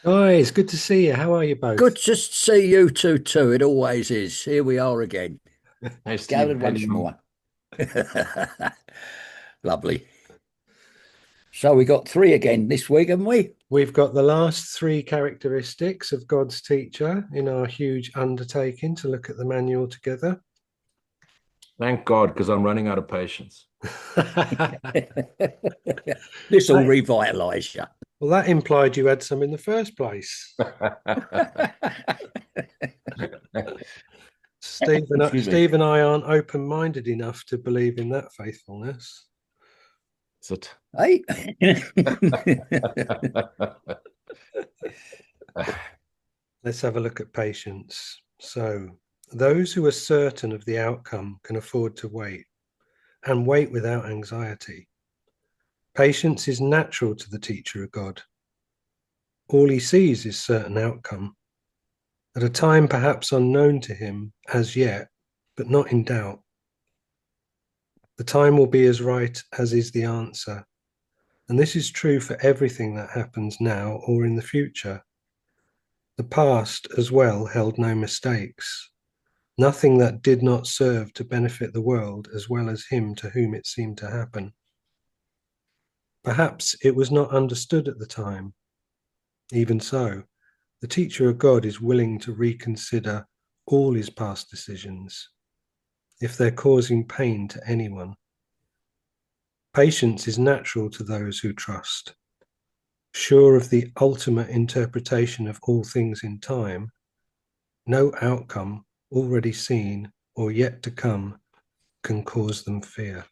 Guys, good to see you. How are you Good both? to see you two too. It always is. Here we are again, Hey, Steve. gathered How you once doing? more. Lovely. So we got three again this week, haven't we? We've got the last three characteristics of God's teacher in our huge undertaking to look at the manual together. Thank God, because I'm running out of patience. That- This will revitalise you. well, that implied you had some in the first place. Excuse me. Steve and I aren't open-minded enough to believe in that faithfulness. Is it? Hey. Let's have a look at patience. So, those who are certain of the outcome can afford to wait and wait without anxiety. Patience is natural to the teacher of God. All he sees is certain outcome, at a time perhaps unknown to him as yet, but not in doubt. The time will be as right as is the answer, and this is true for everything that happens now or in the future. The past as well held no mistakes, nothing that did not serve to benefit the world as well as him to whom it seemed to happen. Perhaps it was not understood at the time. Even so, the teacher of God is willing to reconsider all his past decisions if they're causing pain to anyone. Patience is natural to those who trust. Sure of the ultimate interpretation of all things in time, no outcome already seen or yet to come can cause them fear.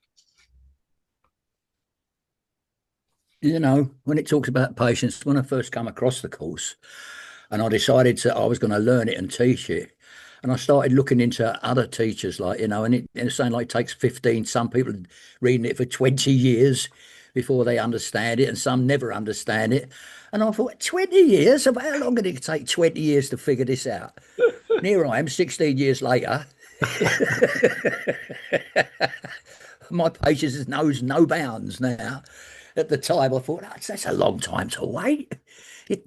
When it talks about patience, when I first come across the course and I decided I was going to learn it and teach it, and I started looking into other teachers, and it's saying like it takes 15, some people reading it for 20 years before they understand it, and some never understand it. And I thought, 20 years? How long did it take 20 years to figure this out? And here I am, 16 years later. My patience knows no bounds now. At the time, I thought, that's a long time to wait.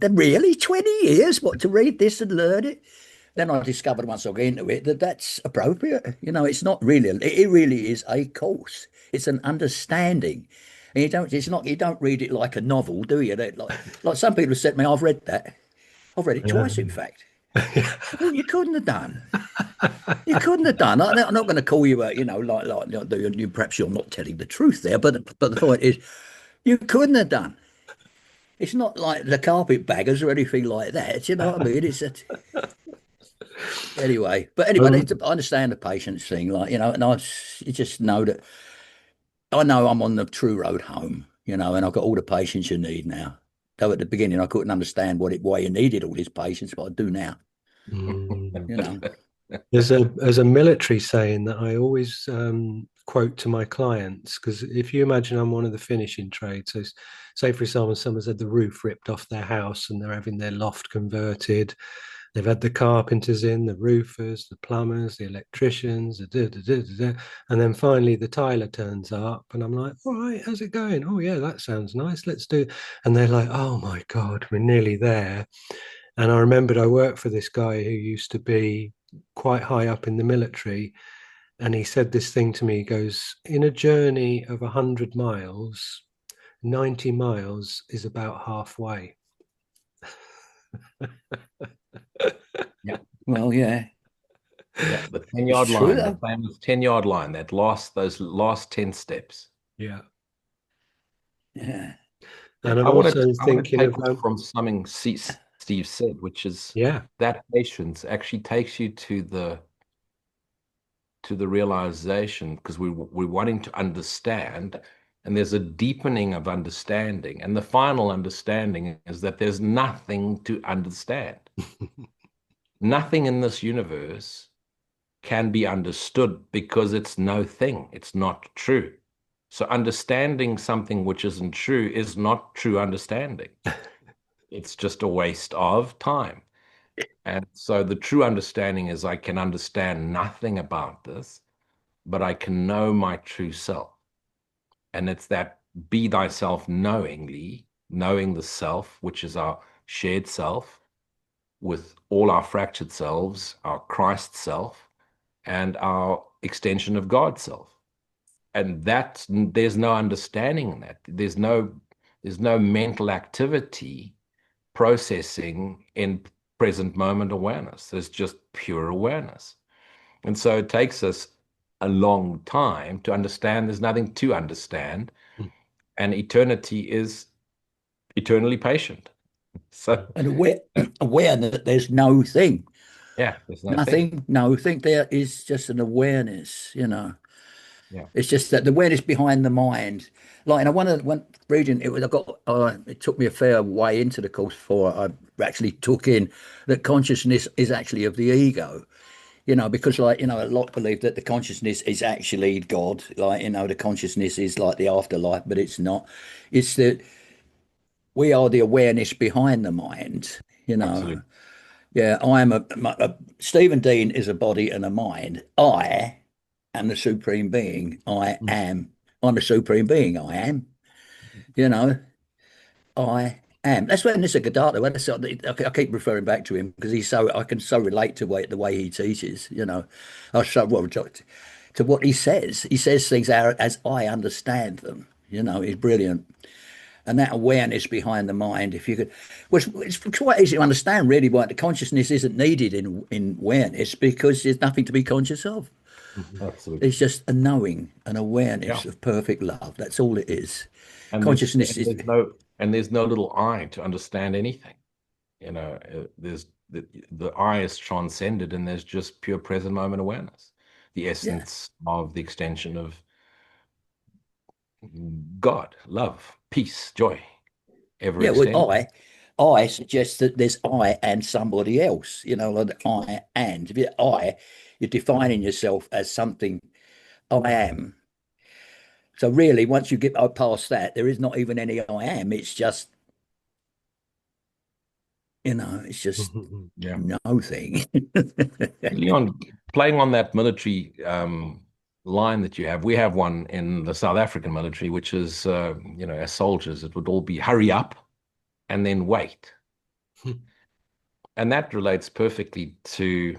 Really, 20 years? What, to read this and learn it? Then I discovered once I got into it that that's appropriate. It's not really, it really is a course. It's an understanding. And you don't read it like a novel, do you? Like some people have said to me, I've read that. I've read it twice, in fact. Well, you couldn't have done. You couldn't have done. I'm not going to call you, perhaps you're not telling the truth there, but the point is, you couldn't have done. It's not like the carpetbaggers or anything like that. You know what I mean? Anyway. But anyway, um, I understand the patience thing, and you just know that I know I'm on the true road home, and I've got all the patience you need now. Though at the beginning I couldn't understand why you needed all this patience, but I do now. mm, You know. there's a military saying that I always quote to my clients because if you imagine I'm one of the finishing trades, so say for example someone's had the roof ripped off their house and they're having their loft converted, they've had the carpenters in, the roofers, the plumbers, the electricians, and then finally the tiler turns up and I'm like, all right, how's it going? Oh yeah, that sounds nice, let's do. And they're like, oh my god, we're nearly there. And I remembered I worked for this guy who used to be quite high up in the military. And he said this thing to me. He goes, in a journey of 100 miles, 90 miles is about halfway. Yeah. Well, yeah. Yeah, the It's 10-yard true line, the though. famous 10-yard line, those last 10 steps. Yeah. Yeah. Yeah, And I'm also I want to thinking take of, off from something Steve said, which is yeah. that patience actually takes you to the realization because we're wanting to understand, and there's a deepening of understanding, and the final understanding is that there's nothing to understand. Nothing in this universe can be understood because it's no thing. It's not true. So understanding something which isn't true is not true understanding. It's just a waste of time. And so the true understanding is I can understand nothing about this, but I can know my true self. And it's that be thyself knowingly, knowing the self, which is our shared self with all our fractured selves, our Christ self, and our extension of God self. And that there's no understanding in that. There's no mental activity processing in present moment awareness. There's just pure awareness. And so it takes us a long time to understand there's nothing to understand. And eternity is eternally patient. So, And aware that there's no thing, yeah, there's nothing. nothing, no thing. There is just an awareness, you know. Yeah, It's just that the awareness behind the mind. Like, and I one reading it was I got it took me a fair way into the course before I actually took in that consciousness is actually of the ego. You know, because like, you know, a lot believe that the consciousness is actually God. Like, you know, the consciousness is like the afterlife, but it's not. It's that we are the awareness behind the mind, you know. absolutely. Yeah, I am Stephen Dean is a body and a mind. I am the supreme being. I'm a supreme being. I am, you know, I am. That's when Nissa Gadata, when I keep referring back to him because I can so relate to the way he teaches, you know. I so well to what he says. He says things as I understand them, you know, he's brilliant. And that awareness behind the mind, if you could, which it's quite easy to understand really why the consciousness isn't needed in awareness because there's nothing to be conscious of. Absolutely. It's just a knowing, an Yeah. awareness of perfect love. That's all it is. And there's Consciousness and is, there's no little I to understand anything. There's the I is transcended, and there's just pure present moment awareness, the yeah, essence of the extension of God, love, peace, joy, ever yeah. Well, extending. I suggest that there's I and somebody else. You know, like I and if you're defining yourself as something. I am. So really, once you get past that, there is not even any I am. It's just, you know, it's just Yeah. no thing. Leon, playing on that military line that you have, we have one in the South African military, which is, as soldiers, it would all be hurry up and then wait. And that relates perfectly to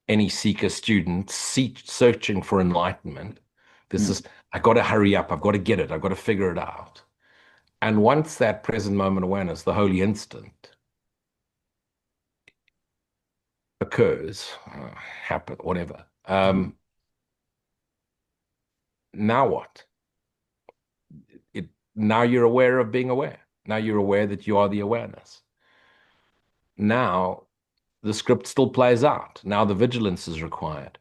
any seeker student searching for enlightenment. This Mm. is, I got to hurry up. I've got to get it. I've got to figure it out. And once that present moment awareness, the holy instant, occurs, happen, whatever. Now what? Now you're aware of being aware. Now you're aware that you are the awareness. Now the script still plays out. Now the vigilance is required.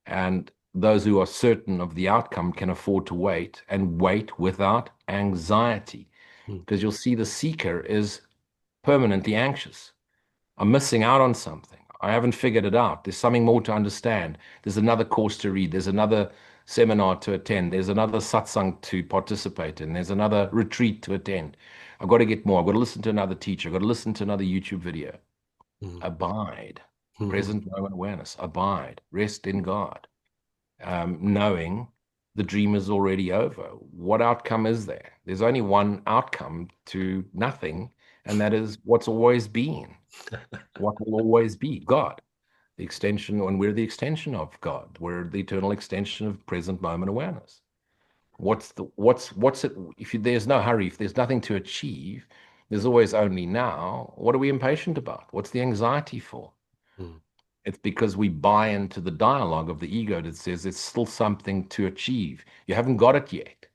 And those who are certain of the outcome can afford to wait and wait without anxiety. Because you'll see the seeker is permanently anxious. I'm missing out on something. I haven't figured it out. There's something more to understand. There's another course to read. There's another seminar to attend. There's another satsang to participate in. There's another retreat to attend. I've got to get more. I've got to listen to another teacher. I've got to listen to another YouTube video. Abide. Present moment awareness. Abide. Rest in God. Knowing the dream is already over. What outcome is there? There's only one outcome to nothing, and that is what's always been, what will always be God. The extension, and we're the extension of God. We're the eternal extension of present moment awareness. What's it? There's no hurry, if there's nothing to achieve, there's always only now. What are we impatient about? What's the anxiety for? It's because we buy into the dialogue of the ego that says it's still something to achieve. You haven't got it yet.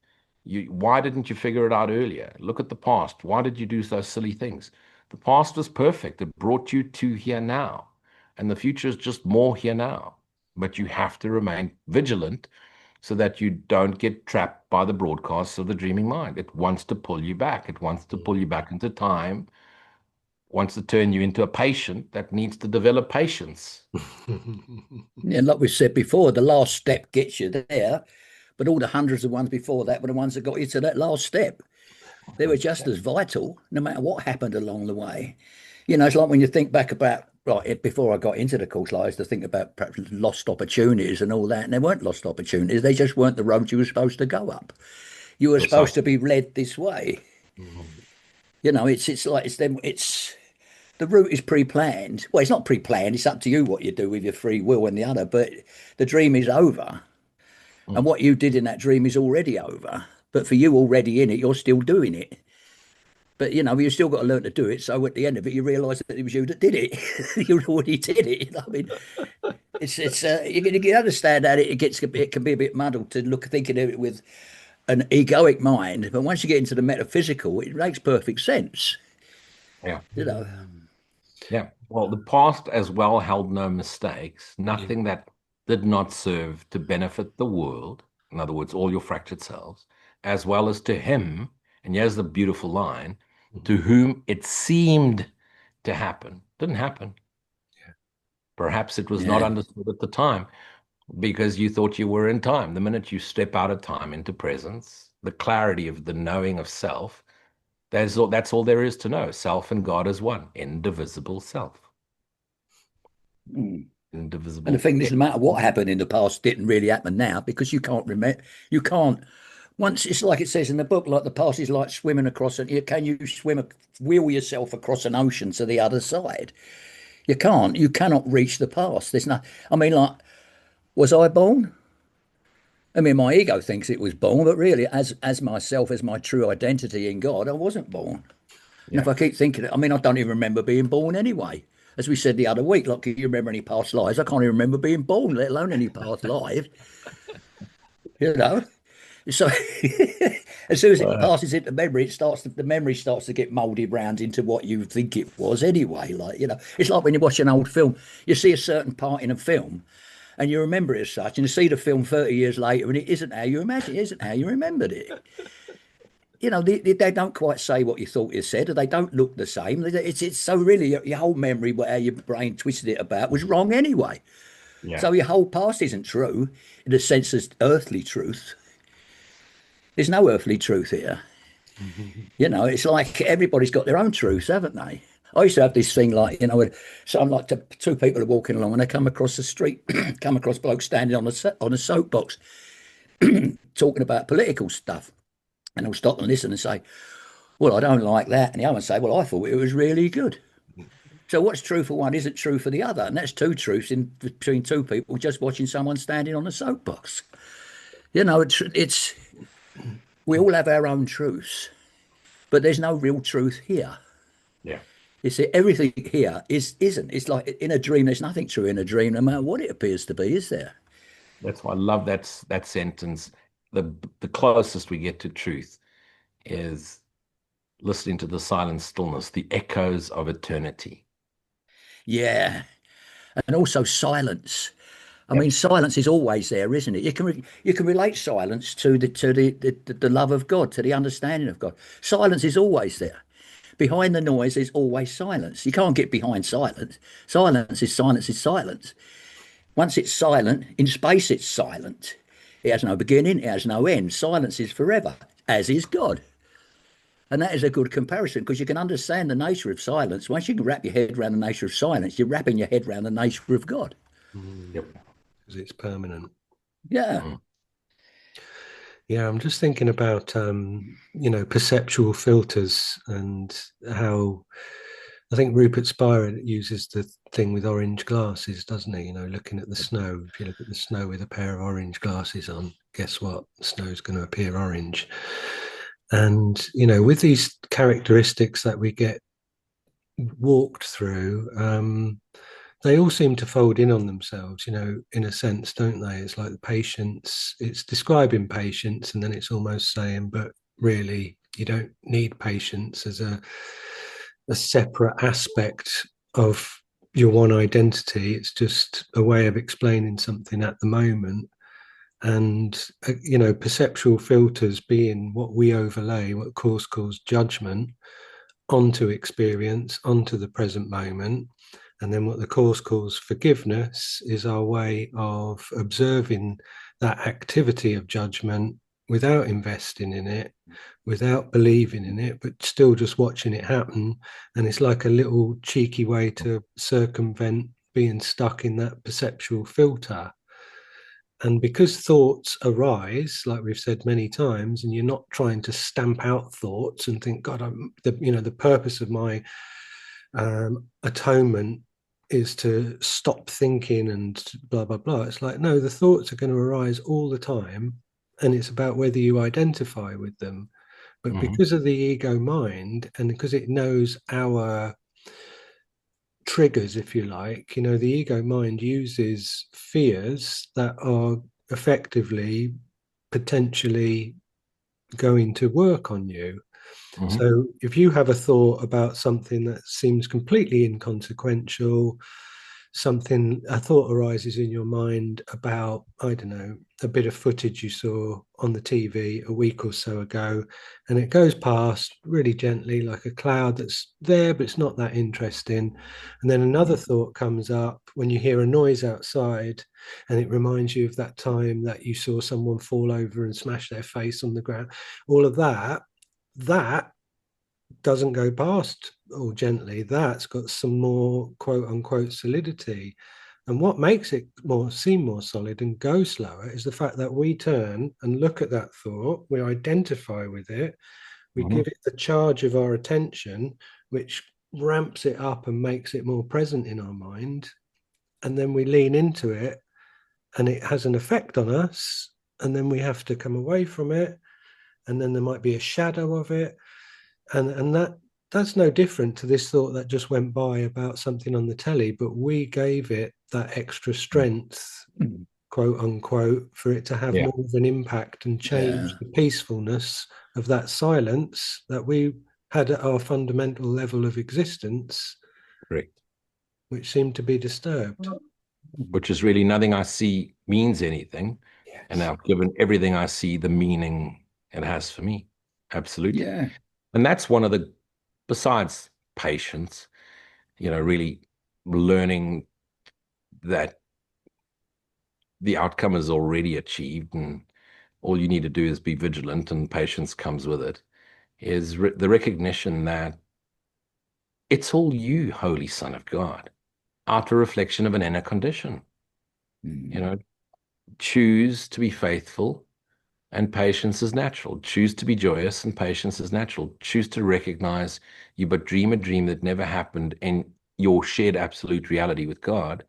Why didn't you figure it out earlier? Look at the past. Why did you do those silly things? The past was perfect. It brought you to here now. And the future is just more here now. But you have to remain vigilant so that you don't get trapped by the broadcasts of the dreaming mind. It wants to pull you back. It wants to pull you back into time, wants to turn you into a patient that needs to develop patience. Yeah, like we said before, the last step gets you there, but all the hundreds of ones before that were the ones that got you to that last step. They were just as vital, no matter what happened along the way. You know, it's like when you think back about, right, before I got into the course, I used to think about perhaps lost opportunities and all that, and they weren't lost opportunities. They just weren't the road you were supposed to go up. You were supposed to Precisely. be led this way. It's like it's them. It's the route is pre-planned. Well, it's not pre-planned. It's up to you what you do with your free will and the other. But the dream is over, and Mm. what you did in that dream is already over. But for you already in it, you're still doing it. But you've still got to learn to do it. So at the end of it, you realise that it was you that did it. You already did it. I mean, it's you understand that it can be a bit muddled to look thinking of it with an egoic mind. But once you get into the metaphysical, it makes perfect sense. Yeah. You know. Yeah. Well, the past as well held no mistakes, Yeah. nothing that did not serve to benefit the world. In other words, all your fractured selves, as well as to him. And here's the beautiful line, to whom it seemed to happen. Didn't happen. Yeah. Perhaps it was not Yeah. understood at the time because you thought you were in time. The minute you step out of time into presence, the clarity of the knowing of self, that's all there is to know. Self and God is one, indivisible self. Mm. And the Indivisible. thing is, no matter what happened in the past, didn't really happen now because you can't remember. You can't. Once it's like it says in the book, like the past is like swimming across an. Can you wheel yourself across an ocean to the other side? You can't. You cannot reach the past. There's no. I mean, like, was I born? I mean, my ego thinks it was born, but really, as myself, as my true identity in God, I wasn't born. And if Yeah. I keep thinking, I mean, I don't even remember being born anyway. As we said the other week, like, if you remember any past lives? I can't even remember being born, let alone any past lives. You know. So as soon as it Uh, passes into memory, the memory starts to get moulded round into what you think it was anyway. Like, it's like when you watch an old film, you see a certain part in a film and you remember it as such, and you see the film 30 years later and it isn't how you imagine, it isn't how you remembered it. They don't quite say what you thought you said, or they don't look the same. It's so really your whole memory, how your brain twisted it about, was wrong anyway. yeah. So your whole past isn't true in the sense as earthly truth. There's no earthly truth here. It's like everybody's got their own truths, haven't they? I used to have this thing like, so I'm like two people are walking along and they come across the street, come across blokes standing on a soapbox talking about political stuff. And they'll stop and listen and say, well, I don't like that. And the other one say, well, I thought it was really good. So what's true for one isn't true for the other. And that's two truths in between two people just watching someone standing on a soapbox. It's we all have our own truths, but there's no real truth here. Yeah. You see, everything here isn't. It's like in a dream, there's nothing true in a dream, no matter what it appears to be, is there? That's why I love that sentence. The closest we get to truth is listening to the silent stillness, the echoes of eternity. Yeah. And also silence. I Yep. mean, silence is always there, isn't it? You can relate silence to the love of God, to the understanding of God. Silence is always there. Behind the noise is always silence. You can't get behind silence. Silence is silence is silence. Once it's silent, in space it's silent. It has no beginning, it has no end. Silence is forever, as is God. And that is a good comparison because you can understand the nature of silence. Once you can wrap your head around the nature of silence, you're wrapping your head around the nature of God. Yep. Because it's permanent. Yeah. Mm. Yeah, I'm just thinking about perceptual filters and how I think Rupert Spira uses the thing with orange glasses, doesn't he? Looking at the snow. If you look at the snow with a pair of orange glasses on, guess what? The snow's going to appear orange. And with these characteristics that we get walked through, they all seem to fold in on themselves, in a sense, don't they? It's like the patience, it's describing patience, and then it's almost saying, but really, you don't need patience as a separate aspect of your one identity. It's just a way of explaining something at the moment. And, perceptual filters being what we overlay, what Course calls judgment, onto experience, onto the present moment. And then what the Course calls forgiveness is our way of observing that activity of judgment without investing in it, without believing in it, but still just watching it happen. And it's like a little cheeky way to circumvent being stuck in that perceptual filter. And because thoughts arise, like we've said many times, and you're not trying to stamp out thoughts and think, God, the purpose of my atonement is to stop thinking and blah blah blah. It's like, no, the thoughts are going to arise all the time, and it's about whether you identify with them. But Hmm. because of the ego mind, and because it knows our triggers, if you like, the ego mind uses fears that are effectively potentially going to work on you. Hmm. So if you have a thought about something that seems completely inconsequential, a thought arises in your mind about, I don't know, a bit of footage you saw on the TV a week or so ago, and it goes past really gently like a cloud that's there, but it's not that interesting. And then another thought comes up when you hear a noise outside, and it reminds you of that time that you saw someone fall over and smash their face on the ground. All of that doesn't go past all gently. That's got some more quote unquote solidity. And what makes it seem more solid and go slower is the fact that we turn and look at that thought, we identify with it, we Hmm. give it the charge of our attention, which ramps it up and makes it more present in our mind. And then we lean into it and it has an effect on us. And then we have to come away from it. And then there might be a shadow of it, and that's no different to this thought that just went by about something on the telly, but we gave it that extra strength, quote unquote, for it to have Yeah, more of an impact and change Yeah. the peacefulness of that silence that we had at our fundamental level of existence, correct. which seemed to be disturbed. Which is really nothing I see means anything. And Yes. I've given everything I see the meaning it has for me. Absolutely. Yeah. And that's one of the, besides patience, really learning that the outcome is already achieved and all you need to do is be vigilant and patience comes with it, is the recognition that it's all you, Holy Son of God, outer reflection of an inner condition. You Mm. know, choose to be faithful and patience is natural. Choose to be joyous and patience is natural. Choose to recognize you but dream a dream that never happened in your shared absolute reality with God.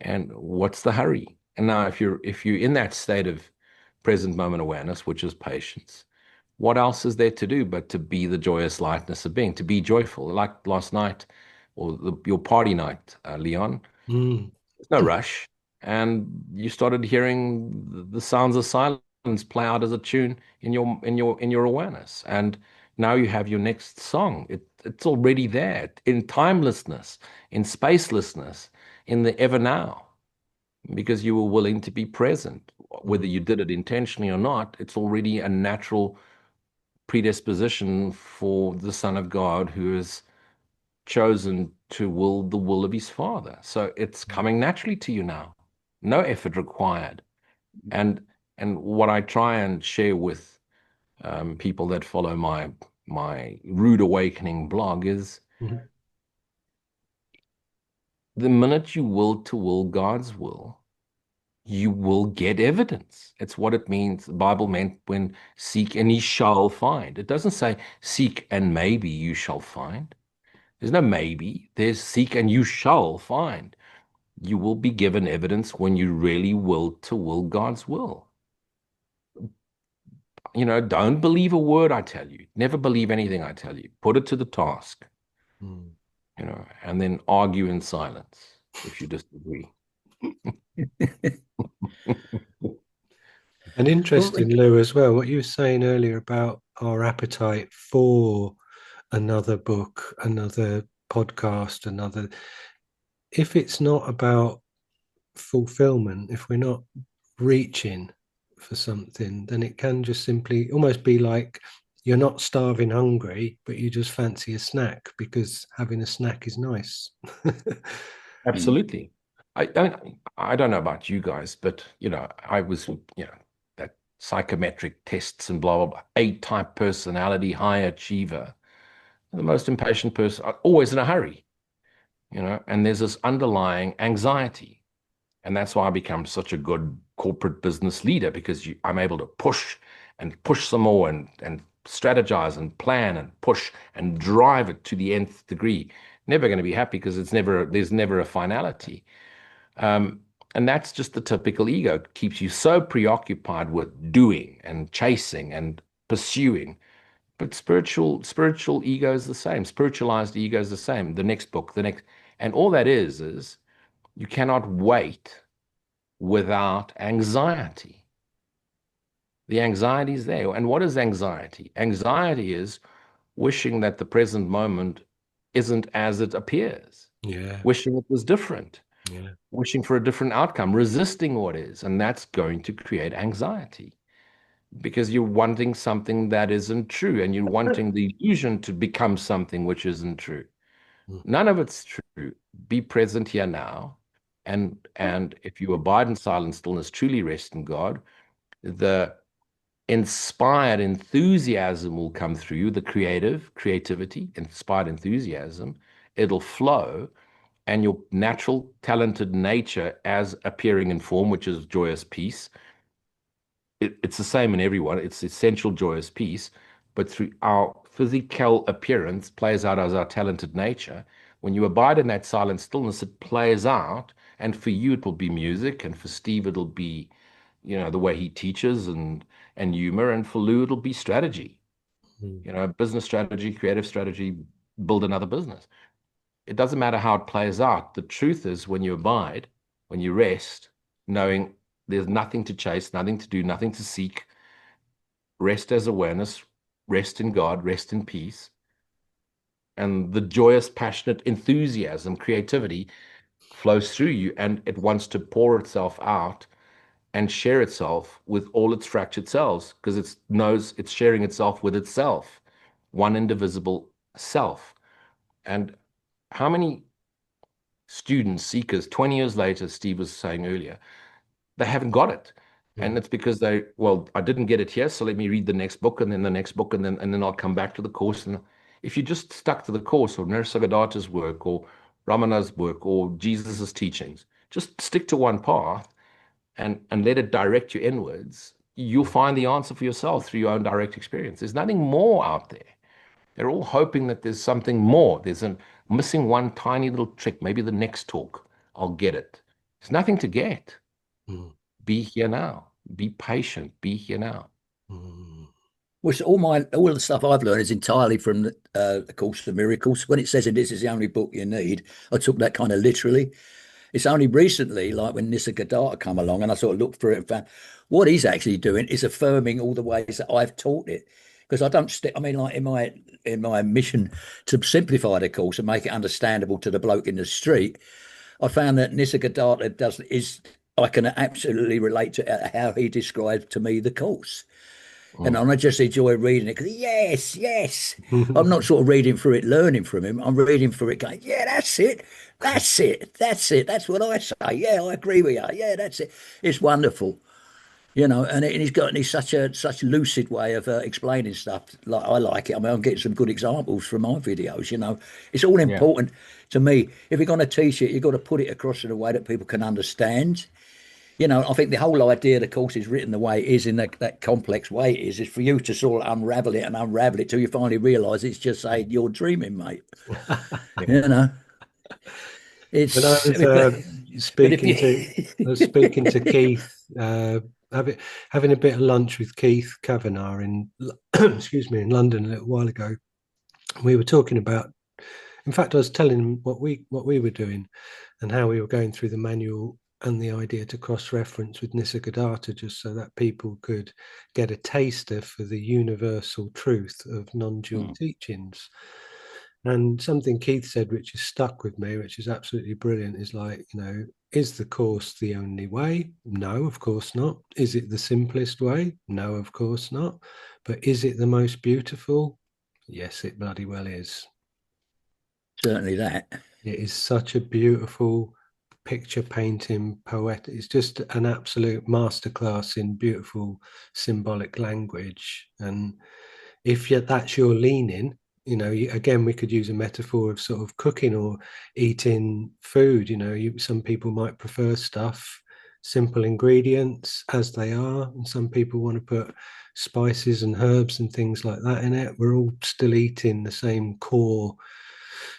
And what's the hurry? And now if you're in that state of present moment awareness, which is patience, what else is there to do but to be the joyous lightness of being, to be joyful, like last night or your party night, Leon. Mm. There's no rush. And you started hearing the sounds of silence play out as a tune in your awareness. And now you have your next song. It's already there in timelessness, in spacelessness, in the ever now, because you were willing to be present. Whether Mm. you did it intentionally or not, it's already a natural predisposition for the Son of God who has chosen to will the will of his Father. So it's coming naturally to you now. No effort required. And what I try and share with people that follow my Rude Awakening blog is Mm. the minute you will to will God's will, you will get evidence. It's what it means. The Bible meant when seek and ye shall find. It doesn't say seek and maybe you shall find. There's no maybe. There's seek and you shall find. You will be given evidence when you really will to will God's will. Don't believe a word I tell you. Never believe anything I tell you. Put it to the task, Mm. and then argue in silence if you disagree. And Well, interesting, Lou, as well, what you were saying earlier about our appetite for another book, another podcast, another. If it's not about fulfillment, if we're not reaching for something, then it can just simply almost be like you're not starving hungry, but you just fancy a snack because having a snack is nice. Absolutely. I don't know about you guys, but I was, that psychometric tests and blah blah blah, A-type personality, high achiever, the most impatient person, always in a hurry, and there's this underlying anxiety. And that's why I become such a good corporate business leader because I'm able to push and push some more and strategize and plan and push and drive it to the nth degree. Never going to be happy because there's never a finality. Um, and that's just the typical ego. It keeps you so preoccupied with doing and chasing and pursuing. But spiritual ego is the same. Spiritualized ego is the same. The next book, and all that is you cannot wait without anxiety. The anxiety is there. And what is anxiety? Anxiety is wishing that the present moment isn't as it appears, Yeah. wishing it was different, Yeah. wishing for a different outcome, resisting what is. And that's going to create anxiety because you're wanting something that isn't true and you're wanting the illusion to become something which isn't true. Mm. None of it's true. Be present here now. And if you abide in silent stillness, truly rest in God, the inspired enthusiasm will come through you, the creativity, inspired enthusiasm. It'll flow, and your natural, talented nature as appearing in form, which is joyous peace. It's the same in everyone. It's essential joyous peace, but through our physical appearance plays out as our talented nature. When you abide in that silent stillness, it plays out, and for you it will be music, and for Steve it'll be, the way he teaches and humor, and for Lou it'll be strategy. Mm. Business strategy, creative strategy, build another business. It doesn't matter how it plays out. The truth is when you abide, when you rest, knowing there's nothing to chase, nothing to do, nothing to seek, rest as awareness, rest in God, rest in peace, and the joyous, passionate enthusiasm, creativity flows through you and it wants to pour itself out and share itself with all its fractured selves because it knows it's sharing itself with itself, one indivisible self. And how many students, seekers, 20 years later, Steve was saying earlier, they haven't got it. And Mm. it's because I didn't get it here, so let me read the next book and then the next book, and then I'll come back to the course. And if you just stuck to the course or Nisargadatta's work or Ramana's work or Jesus's teachings, just stick to one path and let it direct you inwards, you'll find the answer for yourself through your own direct experience. There's nothing more out there. They're all hoping that there's something more. There's a missing one tiny little trick. Maybe the next talk, I'll get it. There's nothing to get. Mm. Be here now. Be patient. Be here now. Mm. Which all the stuff I've learned is entirely from the Course of Miracles. When it says this is the only book you need, I took that kind of literally. It's only recently, like when Nisargadatta come along, and I sort of looked through it and found what he's actually doing is affirming all the ways that I've taught it. Because I don't stick. I mean, like in my mission to simplify the course and make it understandable to the bloke in the street, I found that Nisargadatta I can absolutely relate to how he described to me the course. And Mm. I just enjoy reading it because, yes, yes. I'm not sort of reading through it, learning from him. I'm reading through it going, yeah, that's it. That's it. That's it. That's what I say. Yeah, I agree with you. Yeah, that's it. It's wonderful. And he's such lucid way of explaining stuff. Like I like it. I mean, I'm getting some good examples from my videos. It's all Yeah. important to me. If you're going to teach it, you've got to put it across in a way that people can understand. I think the whole idea the course is written the way it is in that complex way is for you to sort of unravel it till you finally realise it's just saying you're dreaming, mate. Yeah. You know, When I it's was but if speaking to I was speaking to you Keith, having having a bit of lunch with Keith Kavanagh in excuse me in London a little while ago, we were talking about. In fact, I was telling him what we were doing and how we were going through the manual and the idea to cross-reference with Nisargadatta just so that people could get a taster for the universal truth of non-dual Hmm, teachings. And something Keith said, which is stuck with me, which is absolutely brilliant, is like, is the course the only way? No, of course not. Is it the simplest way? No, of course not. But is it the most beautiful? Yes, it bloody well is. certainly that. It is such a beautiful picture painting poet. It's just an absolute masterclass in beautiful symbolic language. And if that's your leaning, again, we could use a metaphor of sort of cooking or eating food. Some people might prefer stuff. simple ingredients as they are, and some people want to put spices and herbs and things like that in it. We're all still eating the same core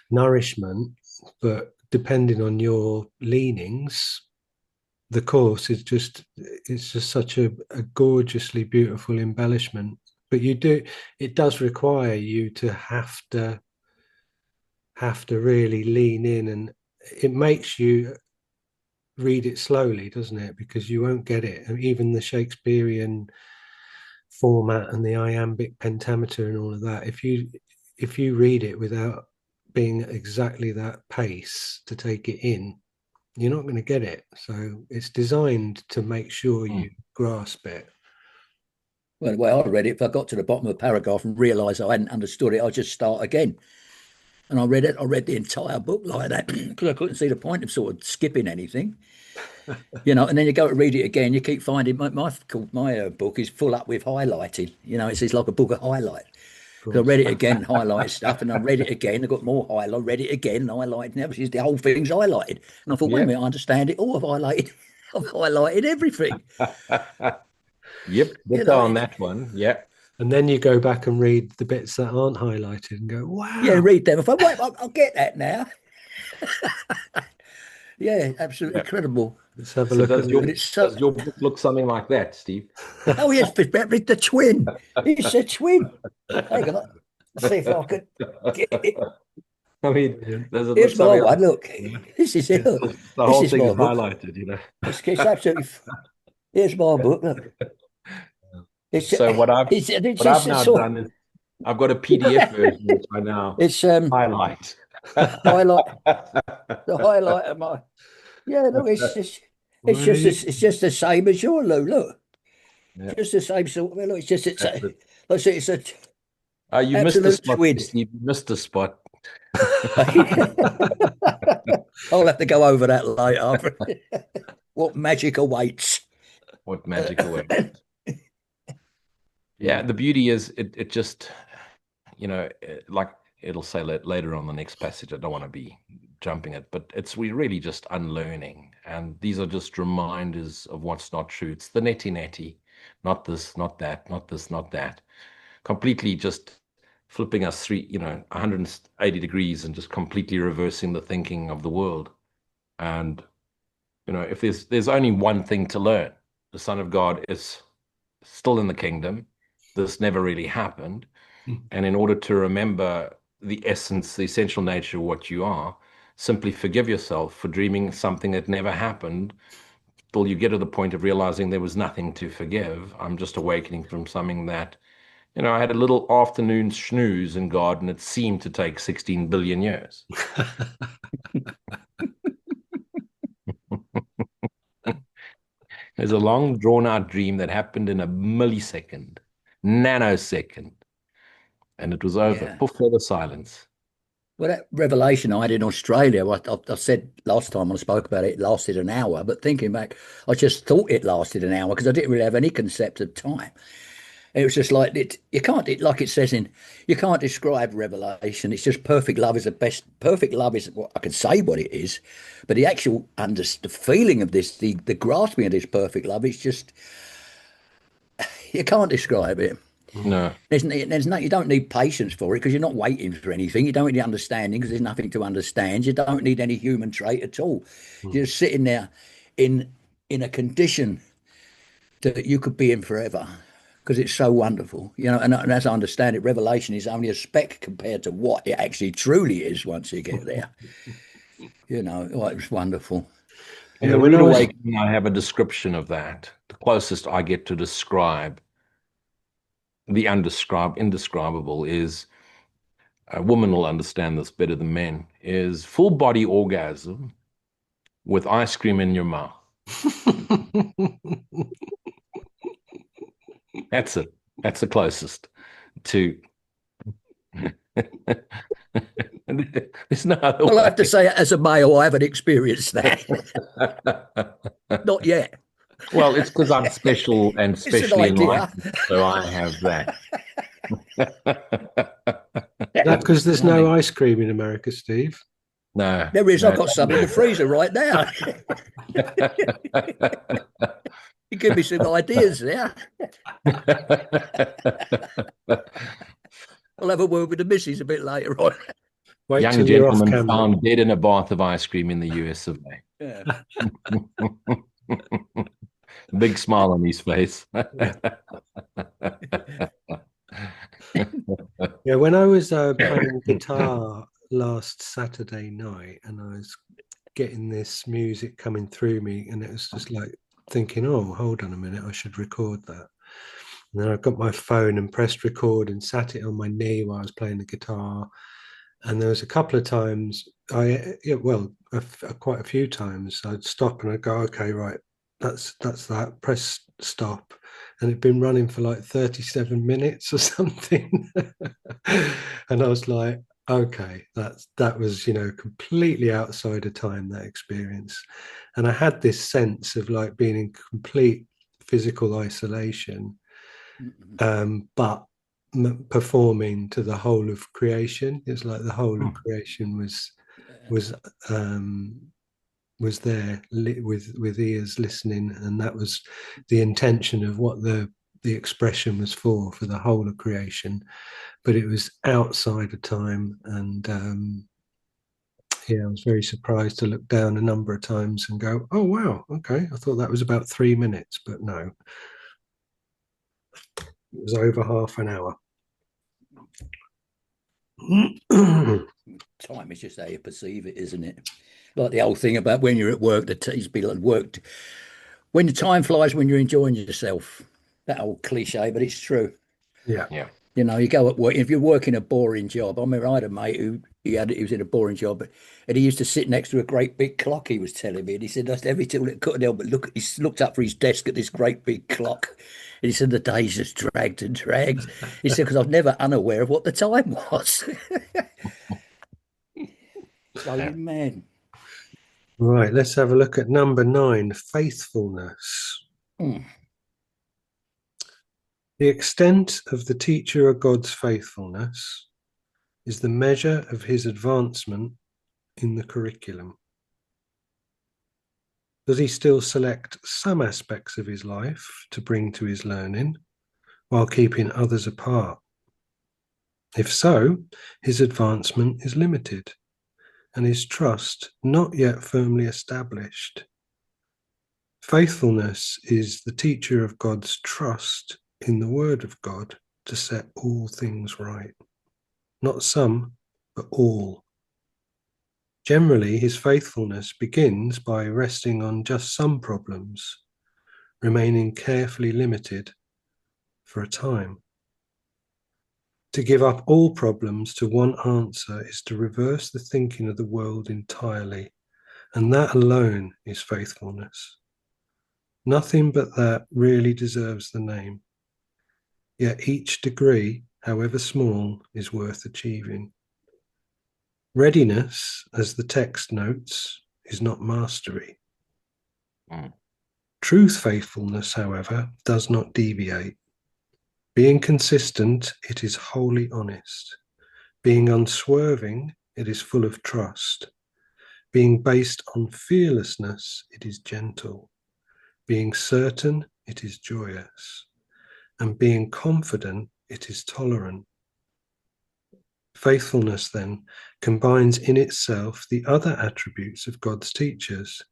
nourishment, but depending on your leanings, the course is just, it's just such a gorgeously beautiful embellishment. But it does require you to have to really lean in, and it makes you read it slowly, doesn't it? Because you won't get it. And even the Shakespearean format and the iambic pentameter and all of that, if you read it without being exactly that pace to take it in, you're not going to get it. So it's designed to make sure you grasp it. Well, the way I read it, if I got to the bottom of a paragraph and realised I hadn't understood it, I'd just start again. And I read it. I read the entire book like that because I couldn't see the point of sort of skipping anything, And then you go to read it again. You keep finding my book is full up with highlighting. It's like a book of highlight. So I read it again, highlighted stuff, and I read it again. I got more highlight. Read it again, highlighted. Now the whole thing's highlighted, and I thought, wait a minute, I understand it all. I've highlighted, I've highlighted everything. Yep, get on that one. Yeah. And then you go back and read the bits that aren't highlighted and go, wow. Yeah, read them. I thought, wait, I'll get that now. Yeah, absolutely incredible. Let's have a look at it. Does your book look something like that, Steve? Oh, yes, it's the twin. It's a twin. Hang on. Let's see if I could get it. I mean, here's my one. Look, this is it. The whole thing is highlighted, It's absolutely. Here's my book. Look. So what I've now done is I've got a PDF version which I now highlight. The highlight of my. Yeah, look, it's just the same as your Lou. Look, just the same sort. Well, look, it's a. You missed the spot, Steve. You missed the spot. I'll have to go over that later. What magic awaits? What magic awaits? Yeah, the beauty is it just, like it'll say later on the next passage. I don't want to be jumping it, but we really just unlearning, and these are just reminders of what's not true. It's the netty, not this, not that, not this, not that. Completely just flipping us 180 degrees and just completely reversing the thinking of the world. And if there's only one thing to learn, the Son of God is still in the kingdom. This never really happened. And in order to remember the essence, the essential nature of what you are, simply forgive yourself for dreaming something that never happened till you get to the point of realizing there was nothing to forgive. I'm just awakening from something that, I had a little afternoon snooze in God, and it seemed to take 16 billion years. There's a long drawn-out dream that happened in a millisecond, nanosecond, and it was over. Poof, further silence. Well, that revelation I had in Australia, I said last time I spoke about it, it lasted an hour. But thinking back, I just thought it lasted an hour because I didn't really have any concept of time. It was just like like it says you can't describe revelation. It's just perfect love is the best. Perfect love is what I can say what it is, but the actual the feeling of this, the grasping of this perfect love, is just you can't describe it. No, you don't need patience for it because you're not waiting for anything. You don't need understanding because there's nothing to understand. You don't need any human trait at all. You're just sitting there in a condition that you could be in forever. Because it's so wonderful, and as I understand it, revelation is only a speck compared to what it actually truly is once you get there. It's wonderful. In the Rude Awakening, I have a description of that. The closest I get to describe the indescribable is, a woman will understand this better than men, is full body orgasm with ice cream in your mouth. That's it. That's the closest to. There's no other way. I have to say, as a male, I haven't experienced that. Not yet. Well, it's because I'm special and specially enlightened, so I have that. Because there's no ice cream in America, Steve. No, There is. I've no. got some in the freezer right now. You give me some ideas there. I'll have a word with the missus a bit later on. Wait Young till you're off gentleman camera. found dead in a bath of ice cream in the US of Yeah. A. Big smile on his face. Yeah, when I was playing guitar last Saturday night and I was getting this music coming through me, and it was just like thinking, oh, hold on a minute, I should record that. And then I got my phone and pressed record and sat it on my knee while I was playing the guitar. And there was a couple of times quite a few times I'd stop and I'd go, okay, right, that's that, press stop. And it'd been running for like 37 minutes or something. And I was like, okay, that was, completely outside of time, that experience. And I had this sense of like being in complete physical isolation, but performing to the whole of creation. It's like the whole of creation was um was there with ears listening, and that was the intention of what the expression was for the whole of creation. But it was outside of time, and yeah, I was very surprised to look down a number of times and go, oh wow, okay, I thought that was about 3 minutes, but no, it was over half an hour. Time is just how you perceive it, isn't it? Like the old thing about when you're at work, the tea's be like worked. When the time flies, when you're enjoying yourself. That old cliche, but it's true. Yeah. Yeah. You know, you go at work, if you're working a boring job. I remember I had a mate who he was in a boring job, and he used to sit next to a great big clock, he was telling me. And he said, every time it couldn't help but he looked up for his desk at this great big clock. And he said, the days just dragged and dragged. He said, because I was never unaware of what the time was. So, man. Right, let's have a look at number 9, faithfulness. Mm. The extent of the teacher of God's faithfulness is the measure of his advancement in the curriculum. Does he still select some aspects of his life to bring to his learning while keeping others apart? If so, his advancement is limited and his trust not yet firmly established. Faithfulness is the teacher of God's trust in the word of God to set all things right. Not some, but all. Generally, his faithfulness begins by resting on just some problems, remaining carefully limited for a time. To give up all problems to one answer is to reverse the thinking of the world entirely, and that alone is faithfulness. Nothing but that really deserves the name. Yet each degree, however small, is worth achieving. Readiness, as the text notes, is not mastery. Truth faithfulness, however, does not deviate. Being consistent, it is wholly honest. Being unswerving, it is full of trust. Being based on fearlessness, it is gentle. Being certain, it is joyous. And being confident, it is tolerant. Faithfulness, then, combines in itself the other attributes of God's teachers.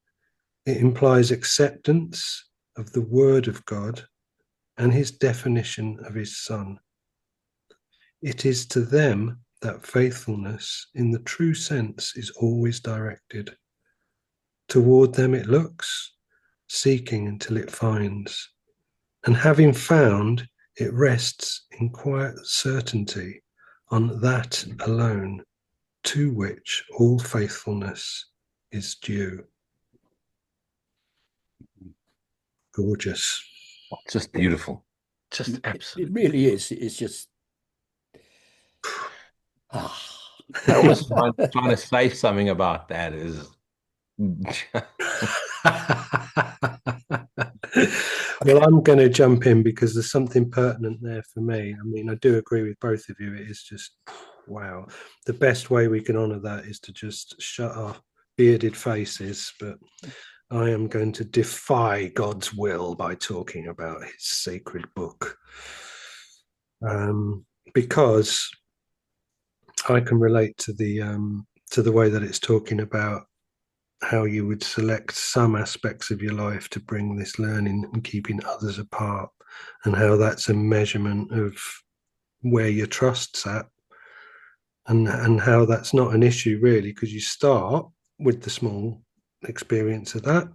It implies acceptance of the Word of God and his definition of his Son. It is to them that faithfulness, in the true sense, is always directed. Toward them it looks, seeking until it finds. And having found, it rests in quiet certainty on that alone, to which all faithfulness is due. Gorgeous. Just beautiful. Just It absolutely. really is. It's just. I was trying to say something about that is Well, I'm going to jump in because there's something pertinent there for me. I mean, I do agree with both of you. It is just Wow. The best way we can honor that is to just shut our bearded faces, but I am going to defy God's will by talking about his sacred book. Because I can relate to the way that it's talking about how you would select some aspects of your life to bring this learning and keeping others apart, and how that's a measurement of where your trust's at, and how that's not an issue really, because you start with the small experience of that,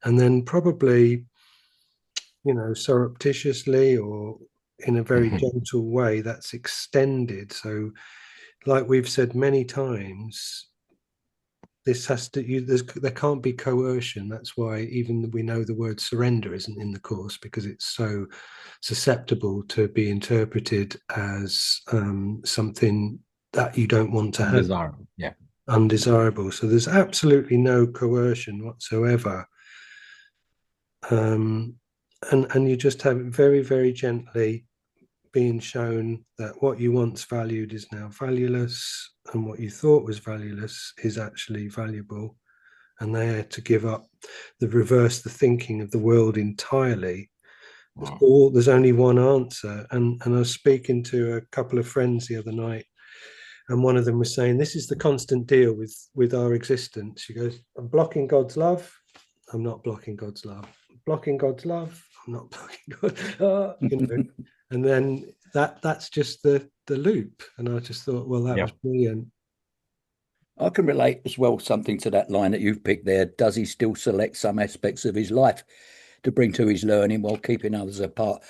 and then probably, surreptitiously or in a very Mhm. gentle way, that's extended. So, like we've said many times, this has to there can't be coercion. That's why even we know the word surrender isn't in the course, because it's so susceptible to be interpreted as something that you don't want to have, Undesirable. Yeah. undesirable. So there's absolutely no coercion whatsoever. um, and you just have it very, very gently being shown that what you once valued is now valueless, and what you thought was valueless is actually valuable. And they had to give up, the reverse the thinking of the world entirely. Mm. There's only one answer. And I was speaking to a couple of friends the other night, and one of them was saying, this is the constant deal with our existence. She goes, I'm blocking God's love, I'm not blocking God's love, I'm blocking God's love, I'm not blocking God. And then that's just the loop. And I just thought, well, that Yeah. was brilliant. I can relate as well something to that line that you've picked there. Does he still select some aspects of his life to bring to his learning while keeping others apart?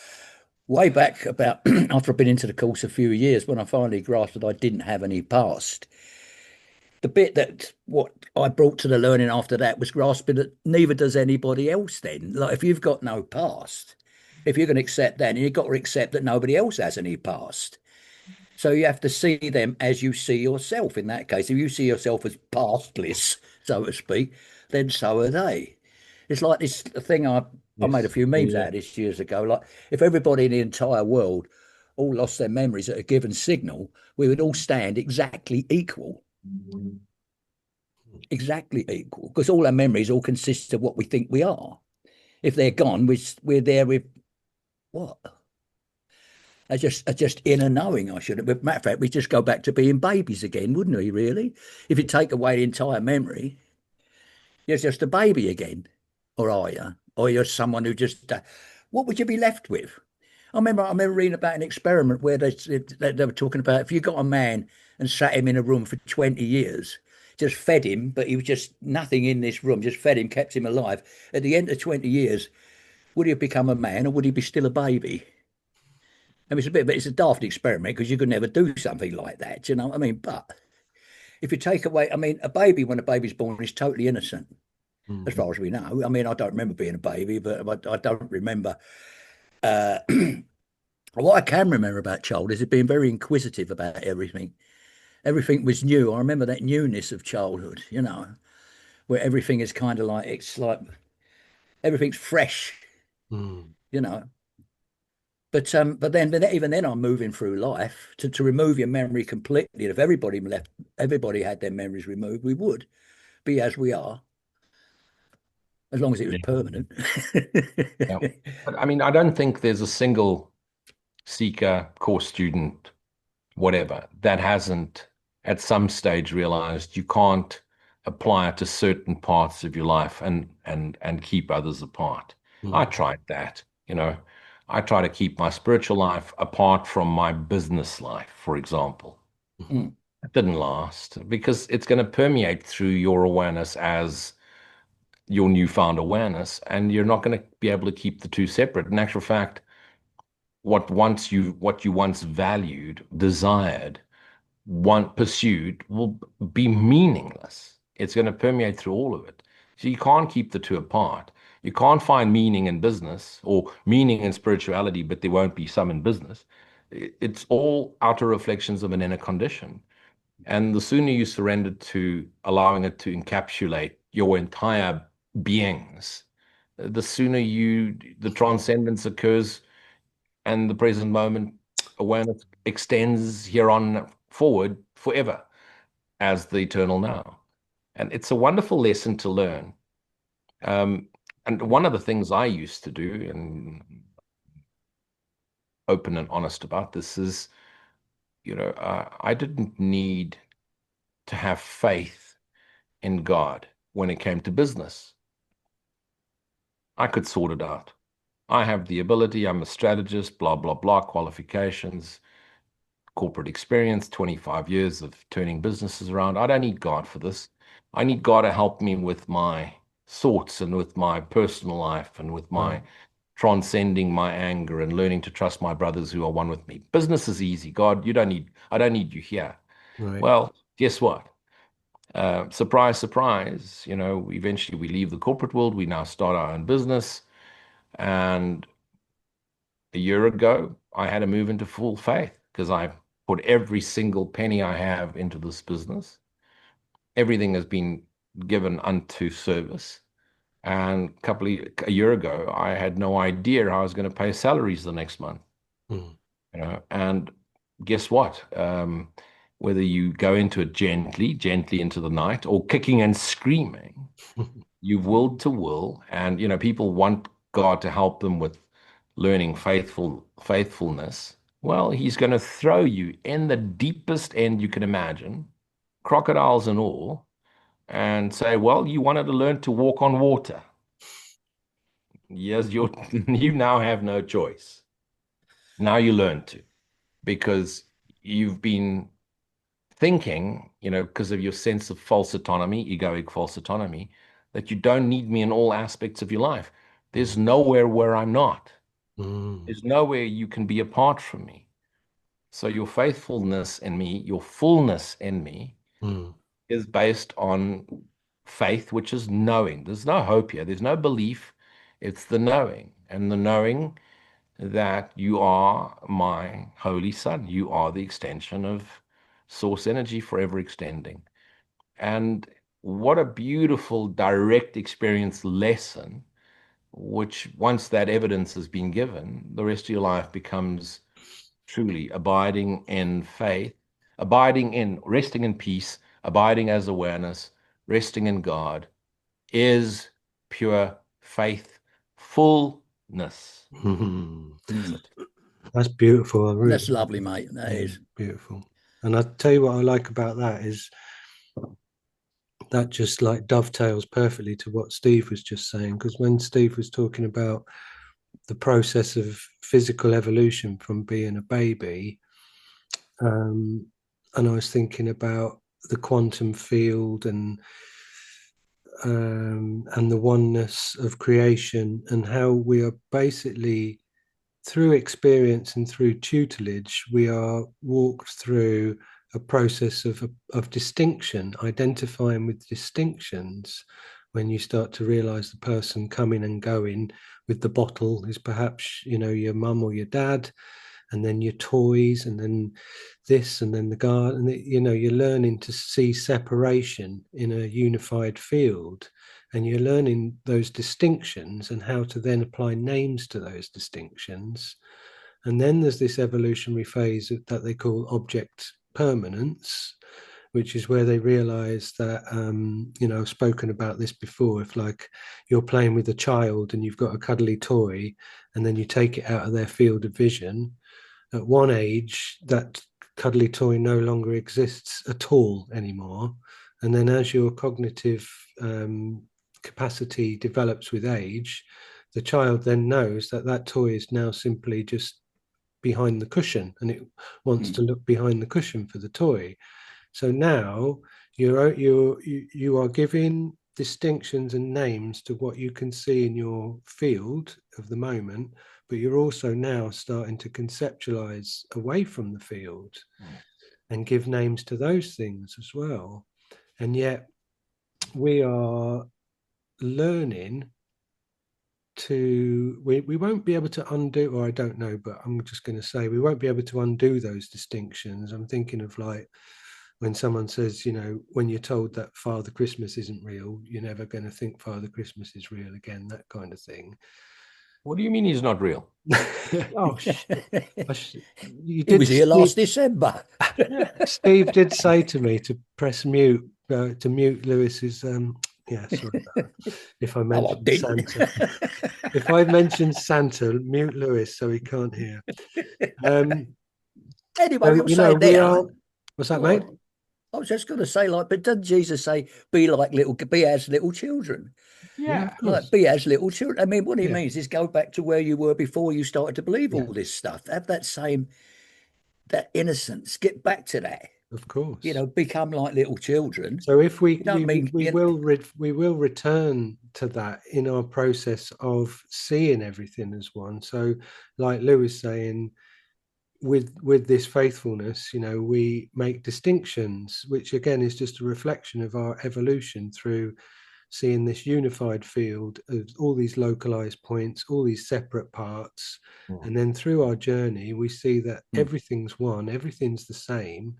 Way back about after I've been into the course a few years, when I finally grasped that I didn't have any past, the bit that what I brought to the learning after that was grasping that neither does anybody else then. Like if you've got no past, if you're going to accept that, and you've got to accept that nobody else has any past. So you have to see them as you see yourself in that case. If you see yourself as pastless, so to speak, then so are they. It's like this thing I made a Yes. few memes Yeah. out of this years ago. Like if everybody in the entire world all lost their memories at a given signal, we would all stand exactly equal, because all our memories all consist of what we think we are. If they're gone, we're there with what? Just inner knowing. I should have. Matter of fact, we just go back to being babies again, wouldn't we? Really, if you take away the entire memory, you're just a baby again, or are you? Or you're someone who just. What would you be left with? I remember reading about an experiment where they were talking about if you got a man and sat him in a room for 20 years, just fed him, but he was just nothing in this room, just fed him, kept him alive. At the end of 20 years, would he have become a man or would he be still a baby? I mean, it's a daft experiment because you could never do something like that, you know what I mean? But if you take away, I mean, a baby, when a baby's born, is totally innocent, as Mm. far as we know. I mean, I don't remember being a baby, but I don't remember. What I can remember about childhood is it being very inquisitive about everything. Everything was new. I remember that newness of childhood, where everything is kind of like, it's like everything's fresh, Mm. you know. But then even then I'm moving through life to remove your memory completely. And if everybody had their memories removed, we would be as we are, as long as it was Yeah. permanent. Yeah. But I mean, I don't think there's a single seeker, course student, whatever, that hasn't at some stage realized you can't apply it to certain parts of your life and keep others apart. I Mm. tried that, I try to keep my spiritual life apart from my business life, for example. Mm, It didn't last because it's going to permeate through your awareness as your newfound awareness, and you're not going to be able to keep the two separate. In actual fact, what you once valued, desired, one pursued will be meaningless. It's going to permeate through all of it. So you can't keep the two apart. You can't find meaning in business or meaning in spirituality, but there won't be some in business. It's all outer reflections of an inner condition. And the sooner you surrender to allowing it to encapsulate your entire beings, the sooner the transcendence occurs and the present moment awareness extends here on forward forever as the eternal now. And it's a wonderful lesson to learn. And one of the things I used to do, and open and honest about this, is, I didn't need to have faith in God when it came to business. I could sort it out. I have the ability, I'm a strategist, blah, blah, blah, qualifications, corporate experience, 25 years of turning businesses around. I don't need God for this. I need God to help me with my thoughts and with my personal life and with my Right. transcending my anger and learning to trust my brothers who are one with me. Business is easy. God, I don't need you here. Right. Well, guess what? Surprise, surprise, eventually we leave the corporate world. We now start our own business. And a year ago, I had to move into full faith because I put every single penny I have into this business. Everything has been given unto service. And a year ago, I had no idea how I was going to pay salaries the next month. Mm. And guess what? Whether you go into it gently into the night, or kicking and screaming, you've willed to will, and people want God to help them with learning faithfulness. Well, He's going to throw you in the deepest end you can imagine, crocodiles and all, and say, "Well, you wanted to learn to walk on water. Yes, you now have no choice. Now you learn to, because you've been thinking, because of your sense of false autonomy, egoic false autonomy, that you don't need me in all aspects of your life. There's nowhere where I'm not. Mm. There's nowhere you can be apart from me. So your faithfulness in me, your fullness in me, Mm. is based on faith, which is knowing. There's no hope here. There's no belief. It's the knowing. And the knowing that you are my holy son. You are the extension of source energy, forever extending. And what a beautiful direct experience lesson, which once that evidence has been given, the rest of your life becomes truly abiding in faith, abiding in resting in peace, abiding as awareness, resting in God is pure faithfulness. Mm. That's it. That's beautiful. I really, That's lovely, mate. That yeah, is. beautiful. And I tell you what I like about that is that just like dovetails perfectly to what Steve was just saying. Because when Steve was talking about the process of physical evolution from being a baby, um, and I was thinking about the quantum field and the oneness of creation and how we are basically through experience and through tutelage, we are walked through a process of distinction, identifying with distinctions. When you start to realize the person coming and going with the bottle is perhaps, your mum or your dad, and then your toys, and then this, and then the garden. You're learning to see separation in a unified field, and you're learning those distinctions and how to then apply names to those distinctions. And then there's this evolutionary phase that they call object permanence, which is where they realize that, I've spoken about this before. If, like, you're playing with a child and you've got a cuddly toy, and then you take it out of their field of vision, at one age, that cuddly toy no longer exists at all anymore. And then as your cognitive capacity develops with age, the child then knows that that toy is now simply just behind the cushion, and it wants to look behind the cushion for the toy. So now you are giving distinctions and names to what you can see in your field of the moment, but you're also now starting to conceptualize away from the field and give names to those things as well. And yet we are learning we won't be able to undo, or I don't know, but I'm just going to say we won't be able to undo those distinctions. I'm thinking of, like, when someone says, when you're told that Father Christmas isn't real, you're never going to think Father Christmas is real again, that kind of thing. What do you mean he's not real? Oh shit! You He did, was here Steve. last December. Yeah. Steve did say to me to press mute to mute Lewis's. Yeah, sorry about that. If I No, I mentioned didn't. Santa, if I mentioned Santa, mute Lewis so he can't hear. Um, Anyway, so you're saying we there. are. What's that, Go mate? on. I was just going to say, like, but doesn't Jesus say, be as little children? Yeah, of Yeah. Like, course. be as little children. I mean, what he Yeah, means is go back to where you were before you started to believe yeah, all this stuff. Have that same, that innocence. Get back to that. of course. Become like little children. So if You don't mean, we will return to that in our process of seeing everything as one. So, like Lewis saying, with this faithfulness, we make distinctions, which again is just a reflection of our evolution through seeing this unified field of all these localized points, all these separate parts. Mm. And then through our journey, we see that mm, everything's one, everything's the same,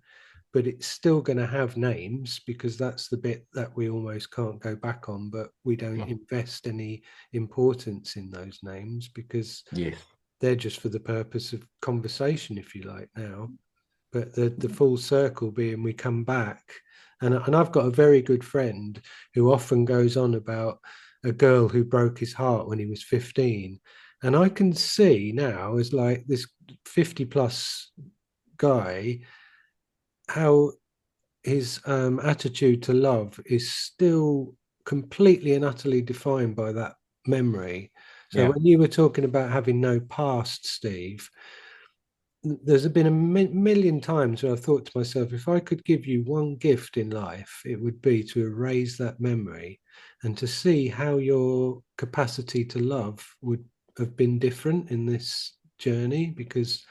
but it's still going to have names because that's the bit that we almost can't go back on, but we don't Mm. invest any importance in those names because Yes. they're just for the purpose of conversation, if you like, now. But the full circle being we come back, and I've got a very good friend who often goes on about a girl who broke his heart when he was 15, and I can see now as like this 50 plus guy how his attitude to love is still completely and utterly defined by that memory. So Yeah. when you were talking about having no past, Steve, there's been a million times where I've thought to myself, if I could give you one gift in life, it would be to erase that memory and to see how your capacity to love would have been different in this journey, because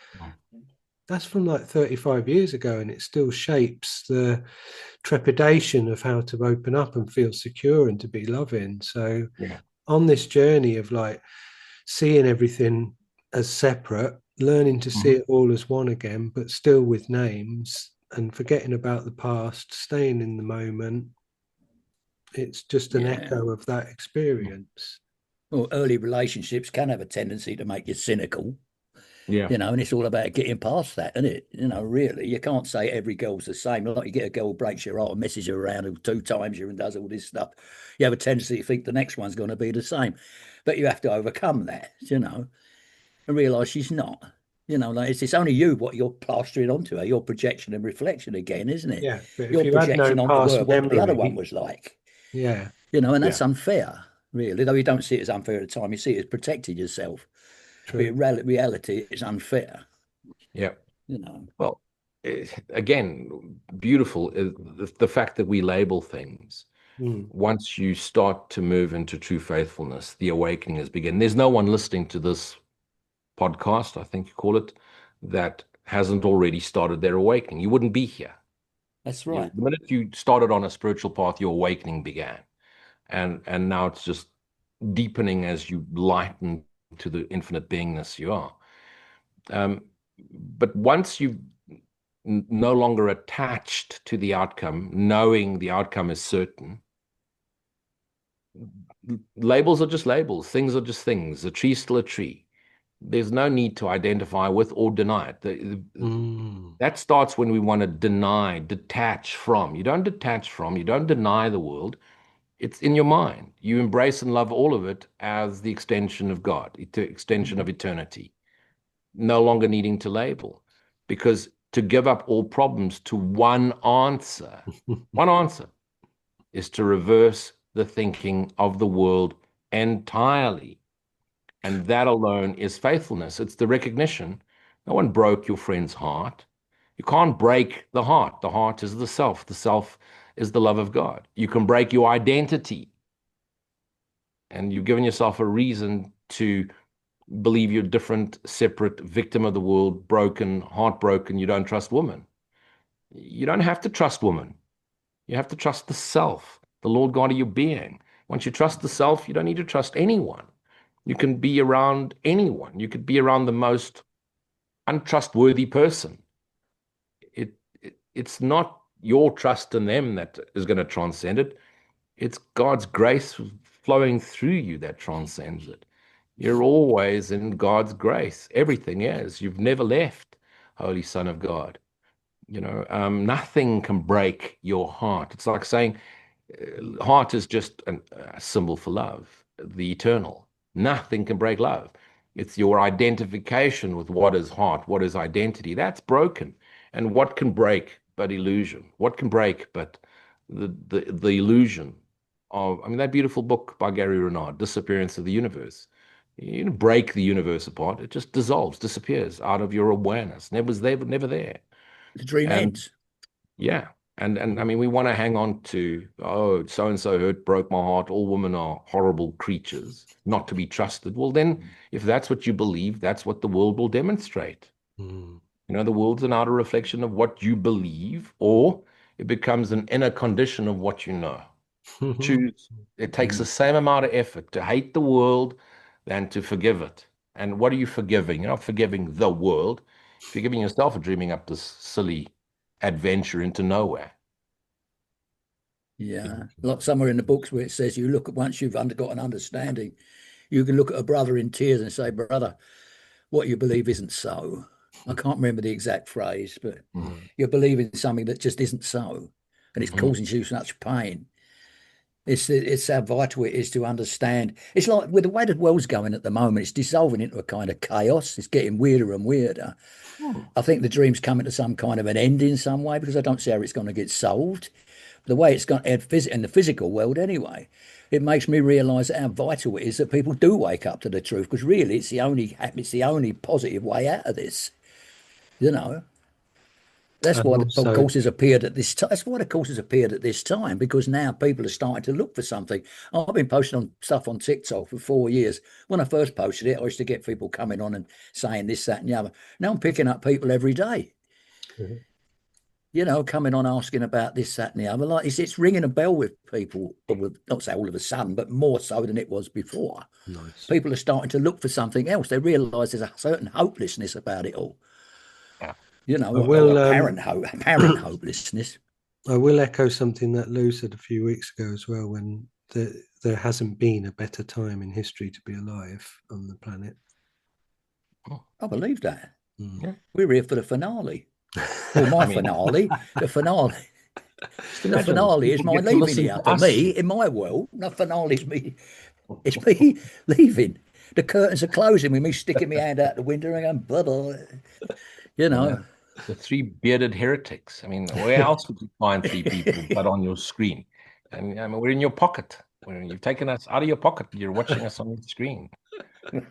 that's from like 35 years ago and it still shapes the trepidation of how to open up and feel secure and to be loving. So Yeah. on this journey of like seeing everything as separate, learning to see Mhm. it all as one again, but still with names and forgetting about the past, staying in the moment. It's just an yeah. echo of that experience. Well, early relationships can have a tendency to make you cynical, Yeah. and it's all about getting past that, isn't it? Really, you can't say every girl's the same. Like you get a girl who breaks your heart and messes you around 2 times you and does all this stuff. You have a tendency to think the next one's going to be the same, but you have to overcome that, and realise she's not. Like it's only you what you're plastering onto her, your projection and reflection again, isn't it? Yeah, but if You're you had no projecting onto her past what the other one memory, was like, yeah, and Yeah. that's unfair, really. Though you don't see it as unfair at the time, you see it as protecting yourself. But true. in reality, it's unfair, Yeah. you know. Well, again, beautiful is the fact that we label things. Mm. Once you start to move into true faithfulness, the awakening has begun. There's no one listening to this podcast, I think you call it, that hasn't already started their awakening. You wouldn't be here. That's You, right. the minute you started on a spiritual path, your awakening began. And now it's just deepening as you lighten to the infinite beingness you are. Um, but once you've no longer attached to the outcome, knowing the outcome is certain, labels are just labels, things are just things, a tree's still a tree. There's no need to identify with or deny it. Mm. That starts when we want to deny, detach from. You don't detach from, you don't deny the world. It's in your mind. You embrace and love all of it as the extension of God, extension of eternity, no longer needing to label. Because to give up all problems to one answer is to reverse the thinking of the world entirely. And that alone is faithfulness. It's the recognition. No one broke your friend's heart. You can't break the heart. The heart is the self. The self is the love of God. You can break your identity, and you've given yourself a reason to believe you're a different, separate victim of the world, broken, heartbroken. You don't trust women. You don't have to trust women. You have to trust the self, the Lord God of your being. Once you trust the self, you don't need to trust anyone. You can be around anyone. You could be around the most untrustworthy person. It's not your trust in them that is going to transcend it. It's God's grace flowing through you that transcends it. You're always in God's grace. Everything is. You've never left, Holy Son of God. Nothing can break your heart. It's like saying heart is just a symbol for love, the eternal. Nothing can break love. It's your identification with what is heart, what is identity. That's broken. And what can break but illusion? What can break but the illusion of, I mean, that beautiful book by Gary Renard, Disappearance of the Universe. You don't break the universe apart. It just dissolves, disappears out of your awareness. Never was there, never there. The dream And ends. yeah. And I mean, we want to hang on to, oh, so and so hurt, broke my heart. All women are horrible creatures, not to be trusted. Well, then, if that's what you believe, that's what the world will demonstrate. Mm. The world's an outer reflection of what you believe, or it becomes an inner condition of what you know. Choose. It takes the same amount of effort to hate the world than to forgive it. And what are you forgiving? You're not forgiving the world, you're forgiving yourself for dreaming up this silly adventure into nowhere. Yeah, like somewhere in the books where it says you look at once you've got an understanding, you can look at a brother in tears and say, "Brother, what you believe isn't so." I can't remember the exact phrase, but Mm. you're believing something that just isn't so, and it's Mhm. causing you such pain. It's how vital it is to understand. It's like with the way the world's going at the moment, it's dissolving into a kind of chaos. It's getting weirder and weirder. Hmm. I think the dream's coming to some kind of an end in some way because I don't see how it's going to get solved. The way it's gone in the physical world anyway, it makes me realise how vital it is that people do wake up to the truth because really it's the only positive way out of this. You know, that's And why the also, courses appeared at this time. That's why the courses appeared at this time because now people are starting to look for something. I've been posting on stuff on TikTok for 4 years. When I first posted it, I used to get people coming on and saying this, that, and the other. Now I'm picking up people every day. Coming on asking about this, that, and the other. Like it's ringing a bell with people, not say all of a sudden, but more so than it was before. nice. People are starting to look for something else. They realise there's a certain hopelessness about it all. Yeah. I Or will apparent hopelessness. I will echo something that Lou said a few weeks ago as well, when there hasn't been a better time in history to be alive on the planet. Oh, I believe that. Mm. yeah. We're here for the finale. Well, my I mean, finale, the finale, just the imagine finale is people my get to leaving listen here. to For us. me, in my world, the finale is me. It's me leaving. The curtains are closing with me sticking my hand out the window and going, blah, blah. You You know, know, the three bearded heretics. I mean, where else would you find three people but on your screen? And I mean, we're in your pocket. You've taken us out of your pocket. You're watching us on your screen.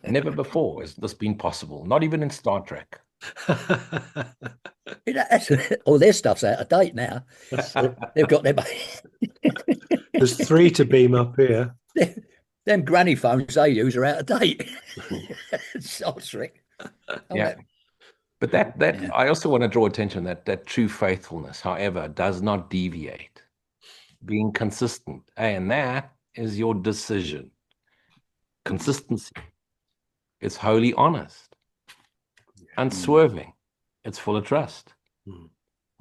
Never before has this been possible. Not even in Star Trek. all their stuff's out of date now. That's it. They've got There's three to beam up here. them granny phones they use are out of date. Star Trek. Oh, Yeah. But that yeah. I also want to draw attention that true faithfulness, however, does not deviate. Being consistent, and that is your decision. Consistency is wholly honest, Mm. unswerving. It's full of trust. Mm.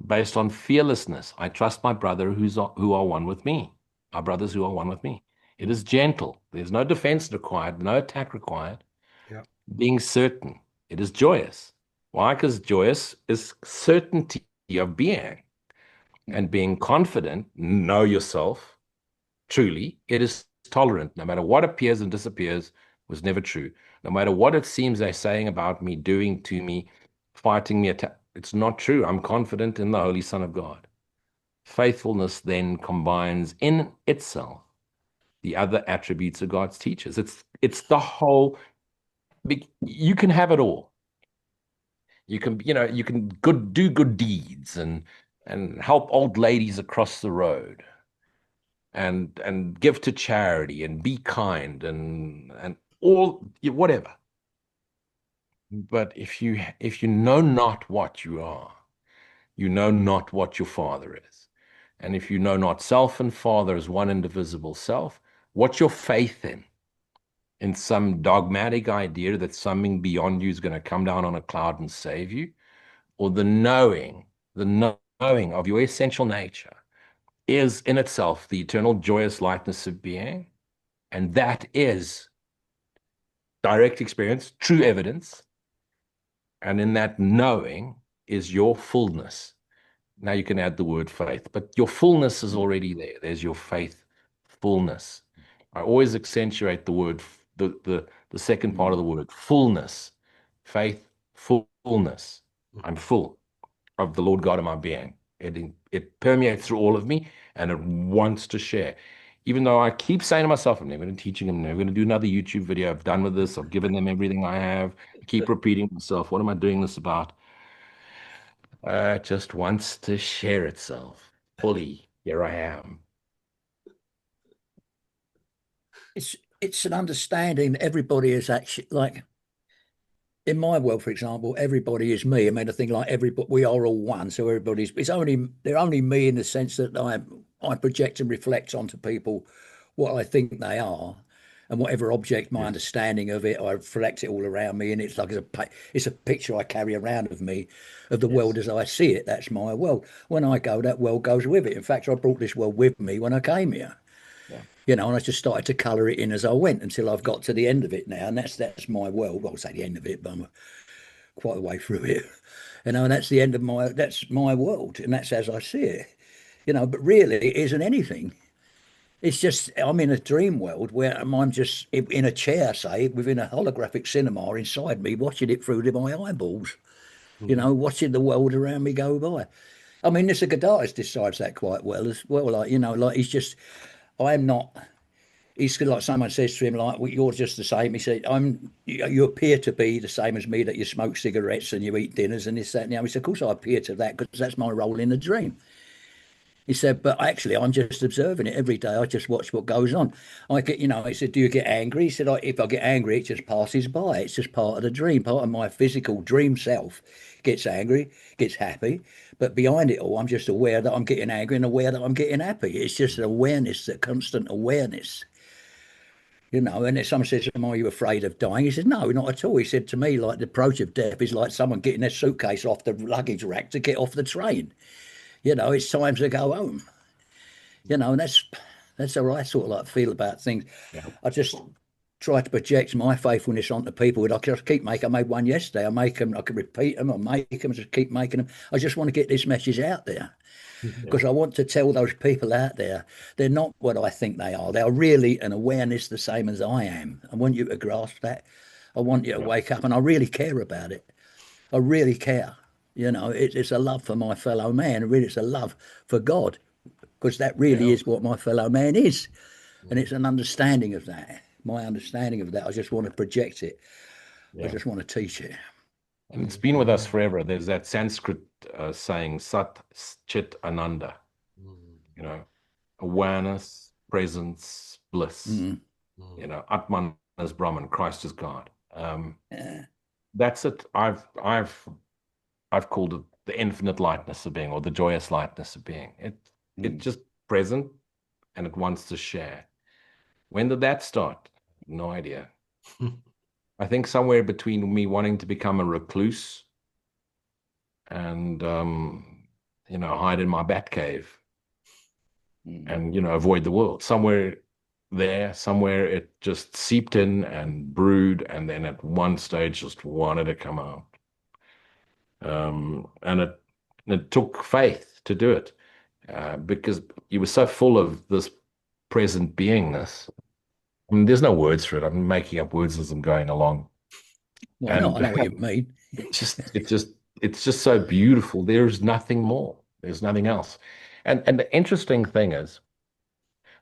Based on fearlessness, I trust my brother who are one with me. My brothers who are one with me. It Mm. is gentle. There's no defense required, no attack required. Yeah. Being certain. It is joyous. Why? Because joyous is certainty of being. And being confident, know yourself truly. It is tolerant. No matter what appears and disappears, was never true. No matter what it seems they're saying about me, doing to me, fighting me, it's not true. I'm confident in the Holy Son of God. Faithfulness then combines in itself the other attributes of God's teachers. It's the whole. You can have it all. You can do good deeds and help old ladies across the road and give to charity and be kind and all whatever. But if you know not what you are, you know not what your father is. And if you know not self and father as one indivisible self, what's your faith in some dogmatic idea that something beyond you is going to come down on a cloud and save you? Or the knowing of your essential nature is in itself the eternal joyous lightness of being. And that is direct experience, true evidence. And in that knowing is your fullness. Now you can add the word faith, but your fullness is already there. There's your faith fullness. I always accentuate the word, the second part of the word, fullness, faith, fullness. I'm full of the Lord God of my being. It permeates through all of me and it wants to share. Even though I keep saying to myself, I'm never going to teaching them, I'm never going to do another YouTube video. I've done with this. I've given them everything I have. I keep repeating myself. What am I doing this about? It just wants to share itself fully. Here I am. It's an understanding that everybody is actually like in my world, for example, everybody is me. I mean, I think like everybody, we are all one. So everybody's, they're only me in the sense that I project and reflect onto people what I think they are. And whatever object, my Yes. understanding of it, I reflect it all around me. And it's like it's a picture I carry around of me, of the Yes. world as I see it. That's my world. When I go, that world goes with it. In fact, I brought this world with me when I came here. Yeah. And I just started to colour it in as I went until I've got to the end of it now. And that's my world. Well, I'll say the end of it, but I'm quite a way through it. And that's the end of that's my world, and that's as I see it. But really it isn't anything. It's just I'm in a dream world where I'm just in a chair, say, within a holographic cinema inside me, watching it through my eyeballs, watching the world around me go by. I mean, this a guitarist decides that quite well as well. Like he's just, I'm not. He's like someone says to him, like, well, "You're just the same." He said, You appear to be the same as me. That you smoke cigarettes and you eat dinners and this, that, and the other." He said, "Of course, I appear to that because that's my role in the dream." He said, "But actually, I'm just observing it every day. I just watch what goes on. I get, He said, "Do you get angry?" He said, "If I get angry, it just passes by. It's just part of the dream. Part of my physical dream self gets angry, gets happy. But behind it all, I'm just aware that I'm getting angry and aware that I'm getting happy. It's just an awareness, that constant awareness." And if someone says to him, "Are you afraid of dying?" He says, "No, not at all." He said to me, like, the approach of death is like someone getting their suitcase off the luggage rack to get off the train. It's time to go home. And that's how I sort of like feel about things. Yeah. I just try to project my faithfulness onto people. And I just keep making. I made one yesterday. I make them. I can repeat them. I make them. Just keep making them. I just want to get this message out there Yeah. because I want to tell those people out there they're not what I think they are. They are really an awareness the same as I am. I want you to grasp that. I want you to Yeah. wake up, and I really care about it. I really care. It's a love for my fellow man. Really, it's a love for God because that really Yeah. is what my fellow man is. And it's an understanding of that. My understanding of that. I just want to project it. I Yeah. just want to teach it. And it's been with us forever. There's that Sanskrit saying, Sat Chit Ananda, you know, awareness, presence, bliss, Mm. Atman is Brahman, Christ is God. Yeah. That's it. I've called it the infinite lightness of being or the joyous lightness of being. It Mm. just present and it wants to share. When did that start? No idea. I think somewhere between me wanting to become a recluse and hide in my bat cave Mm. and avoid the world. Somewhere it just seeped in and brewed, and then at one stage just wanted to come out. And it took faith to do it because you were so full of this present beingness. I mean, there's no words for it. I'm making up words as I'm going along, Well, no, I and know what you mean. it's just so beautiful. There's nothing more. There's nothing else. And the interesting thing is,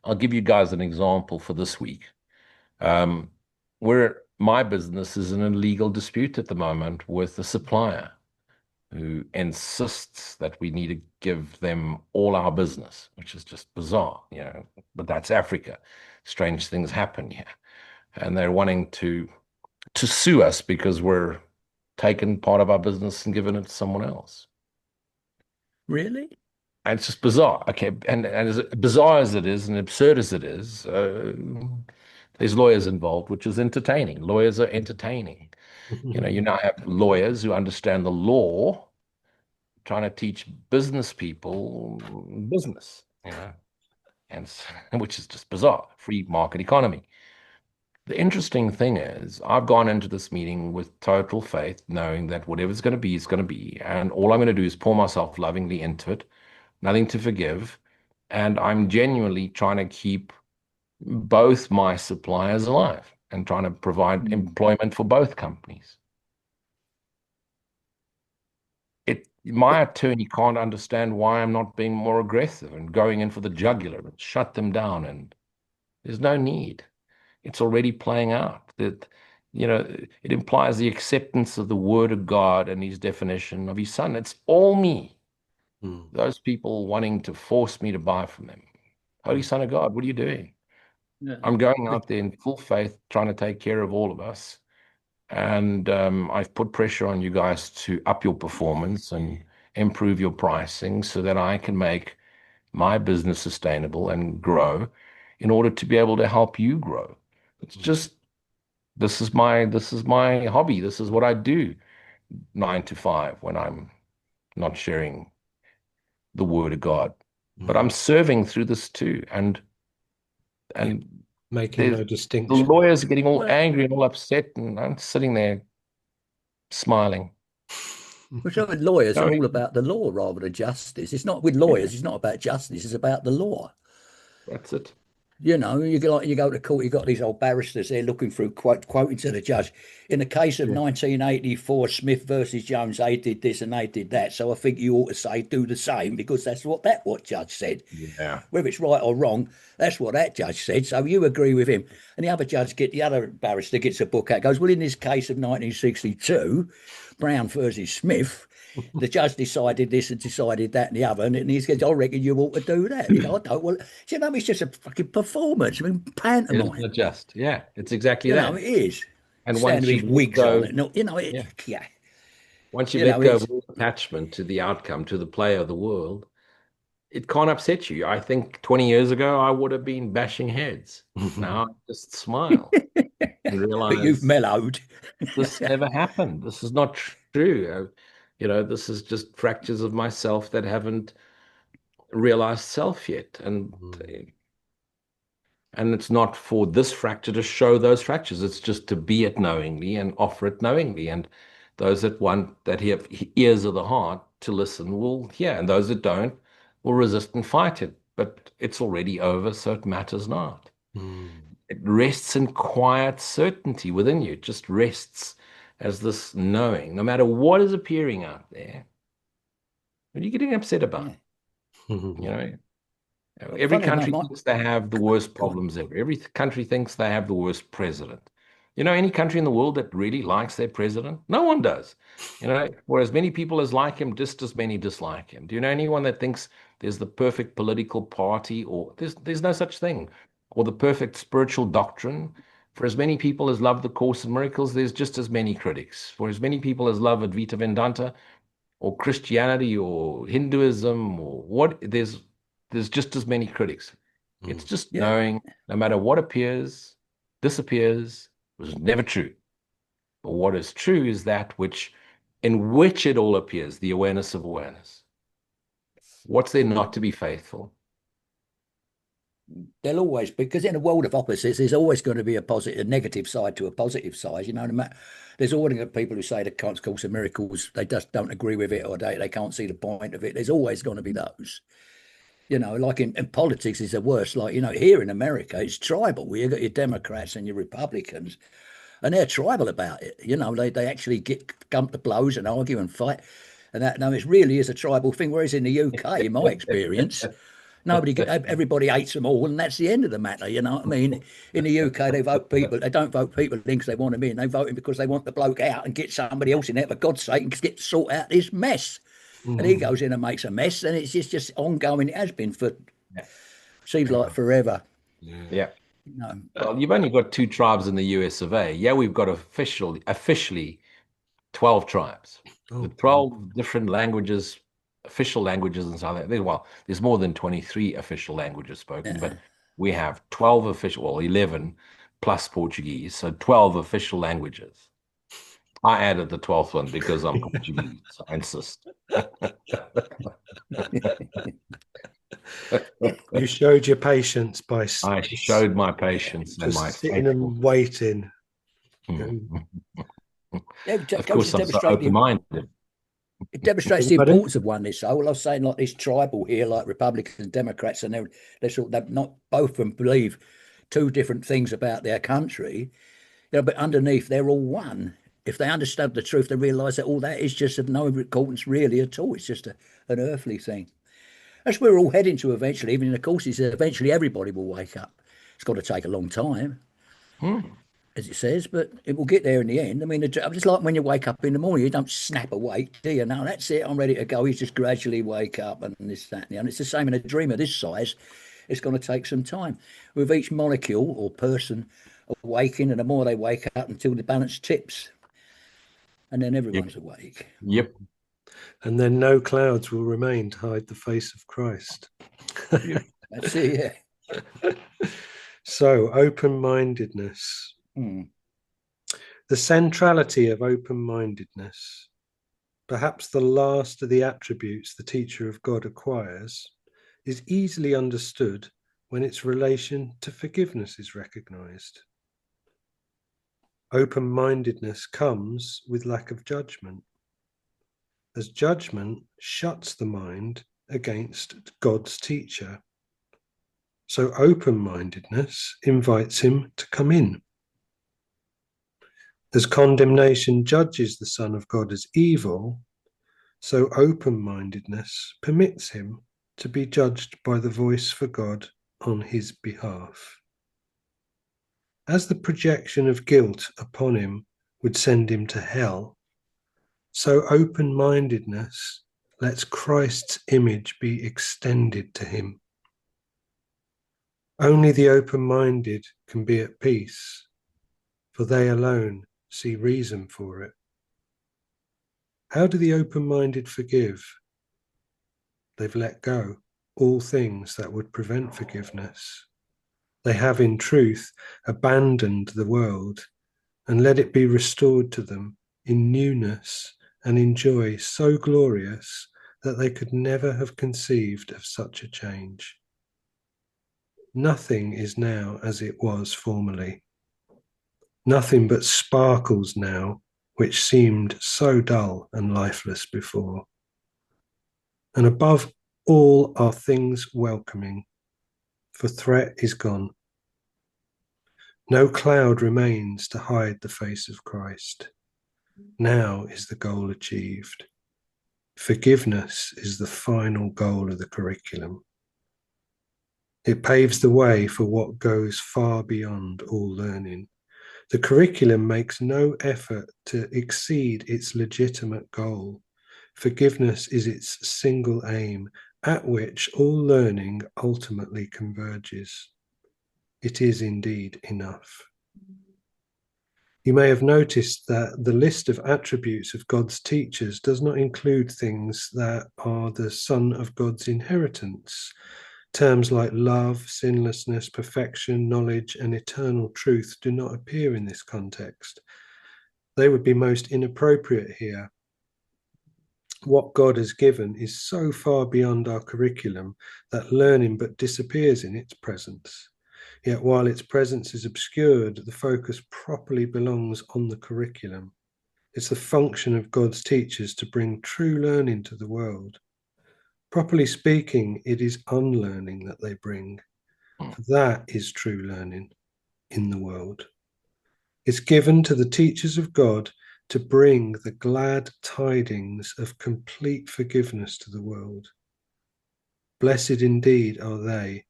I'll give you guys an example for this week. Um, where my business is in a legal dispute at the moment with the supplier who insists that we need to give them all our business, which is just bizarre. But that's Africa. Strange things happen here. And they're wanting to sue us because we're taking part of our business and giving it to someone else. Really? And it's just bizarre. Okay, and as bizarre as it is and absurd as it is, there's lawyers involved, which is entertaining. Lawyers are entertaining. You now have lawyers who understand the law trying to teach business people business, and which is just bizarre. Free market economy. The interesting thing is, I've gone into this meeting with total faith, knowing that whatever's going to be is going to be. And all I'm going to do is pour myself lovingly into it, nothing to forgive. And I'm genuinely trying to keep both my suppliers alive and trying to provide employment for both companies. My attorney can't understand why I'm not being more aggressive and going in for the jugular and shut them down. And there's no need. It's already playing out. That, it implies the acceptance of the word of God and his definition of his son. It's all me. Mm. Those people wanting to force me to buy from them. Holy Son of God, what are you doing? Yeah. I'm going out there in full faith, trying to take care of all of us. And I've put pressure on you guys to up your performance and improve your pricing so that I can make my business sustainable and grow in order to be able to help you grow. It's just this is my hobby. This is what I do 9 to 5 when I'm not sharing the word of God. But I'm Mm. serving through this too. And Yeah. and Making there's no the distinction. lawyers are getting all Well, angry and all upset, and I'm sitting there smiling. which with lawyers are all Knowing, about the law rather than justice. It's not with yeah, lawyers. It's not about justice. It's about the law. that's it. You go to court. You got these old barristers there looking through quoting to the judge. In the case of Yeah. 1984, Smith versus Jones, they did this and they did that. So I think you ought to say do the same because that's what judge said. Yeah. Whether it's right or wrong, that's what that judge said. So you agree with him. And the other barrister gets a book out, goes, well, in this case of 1962, Brown versus Smith, the judge decided this and decided that and the other. And he says, I reckon you ought to do that. And you go, I don't. Well, it's just a fucking performance. I mean, Isn't pantomime. it just? Yeah, it's exactly that. It is. And Standing once with you've his let wigs on go, it. No, yeah, yeah. once you've let go of It's, all attachment to the outcome, to the play of the world, it can't upset you. I think 20 years ago, I would have been bashing heads. Now I just smile and but you've realize mellowed. this never happened. This is not true. This is just fractures of myself that haven't realized self yet. And it's not for this fracture to show those fractures. It's just to be it knowingly and offer it knowingly. And those that have ears of the heart to listen will hear, and those that don't will resist and fight it. But it's already over, so it matters not. Mm. It rests in quiet certainty within you. It just rests as this knowing, no matter what is appearing out there. What are you getting upset about? Yeah. You know, But every funny enough, country thinks they have the worst go on. problems ever. Every country thinks they have the worst president. Any country in the world that really likes their president? No one does. For as many people as like him, just as many dislike him. Do you know anyone that thinks there's the perfect political party, or there's no such thing, or the perfect spiritual doctrine? For as many people as love the Course in Miracles, there's just as many critics. For as many people as love Advaita Vedanta, or Christianity or Hinduism or what, there's just as many critics. It's Mm. just Yeah. knowing no matter what appears, disappears, was never true. But what is true is that which in which it all appears, the awareness of awareness. What's there not to be faithful? There'll always be, because in a world of opposites, there's always going to be a negative side to a positive side. No matter, there's always people who say the Course of Miracles, they just don't agree with it or they can't see the point of it. There's always going to be those. Like in politics is the worst. Like, here in America, it's tribal. You've got your Democrats and your Republicans, and they're tribal about it. They actually come to blows and argue and fight. And that, no, it really is a tribal thing. Whereas in the UK, in my experience, everybody hates them all, and that's the end of the matter. You know what I mean? In the UK, they don't vote people in because they want them in. They vote in because they want the bloke out and get somebody else in there. For God's sake, and get sort out this mess. And he Mm. goes in and makes a mess, and it's just ongoing. It has been for Yeah. seems like forever. Yeah. Yeah. No, Well, you've only got two tribes in the US of A. Yeah, we've got officially 12 tribes Oh, with blimey. 12 different languages, official languages and South Africa. Well, there's more than 23 official languages spoken, yeah. but we have 12 official, well, 11 plus Portuguese, so 12 official languages. I added the 12th one because I'm Portuguese, so I insist. You showed your patience by I showed my patience and my just sitting faithfulness. and waiting. Mm. Yeah, it Of goes to course, I'm so demonstrate open-minded. it demonstrates the Pardon? importance of oneness. So, well, I was saying like this tribal here, like Republicans and Democrats, and they're not both of them believe two different things about their country, but underneath they're all one. If they understand the truth, they realise that all that is just of no importance really at all. It's just an earthly thing. That's where we're all heading to eventually. Even in the courses, eventually everybody will wake up. It's got to take a long time, Mm. as it says, but it will get there in the end. I mean, it's like when you wake up in the morning, you don't snap awake, do you? No, that's it. I'm ready to go. You just gradually wake up and this, that, and the other. And it's the same in a dream of this size. It's going to take some time. With each molecule or person awaking, and the more they wake up until the balance tips, and then Yep. everyone's awake. Yep. And then no clouds will remain to hide the face of Christ. Yep. That's it, yeah. So, open-mindedness. Hmm. The centrality of open-mindedness, perhaps the last of the attributes the teacher of God acquires, is easily understood when its relation to forgiveness is recognized. Open-mindedness comes with lack of judgment, as judgment shuts the mind against God's teacher. So open-mindedness invites him to come in. As condemnation judges the Son of God as evil, so open-mindedness permits him to be judged by the voice for God on his behalf. As the projection of guilt upon him would send him to hell, so open-mindedness lets Christ's image be extended to him. Only the open-minded can be at peace, for they alone see reason for it. How do the open-minded forgive? They've let go all things that would prevent forgiveness. They have in truth abandoned the world and let it be restored to them in newness and in joy so glorious that they could never have conceived of such a change. Nothing is now as it was formerly. Nothing but sparkles now, which seemed so dull and lifeless before. And above all are things welcoming, for threat is gone. No cloud remains to hide the face of Christ. Now is the goal achieved. Forgiveness is the final goal of the curriculum. It paves the way for what goes far beyond all learning. The curriculum makes no effort to exceed its legitimate goal. Forgiveness is its single aim, at which all learning ultimately converges. It is indeed enough. You may have noticed that the list of attributes of God's teachers does not include things that are the Son of God's inheritance. Terms like love, sinlessness, perfection, knowledge, and eternal truth do not appear in this context. They would be most inappropriate here. What God has given is so far beyond our curriculum that learning but disappears in its presence. Yet while its presence is obscured, the focus properly belongs on the curriculum. It's the function of God's teachers to bring true learning to the world. Properly speaking, it is unlearning that they bring. For that is true learning in the world. It's given to the teachers of God to bring the glad tidings of complete forgiveness to the world. Blessed indeed are they,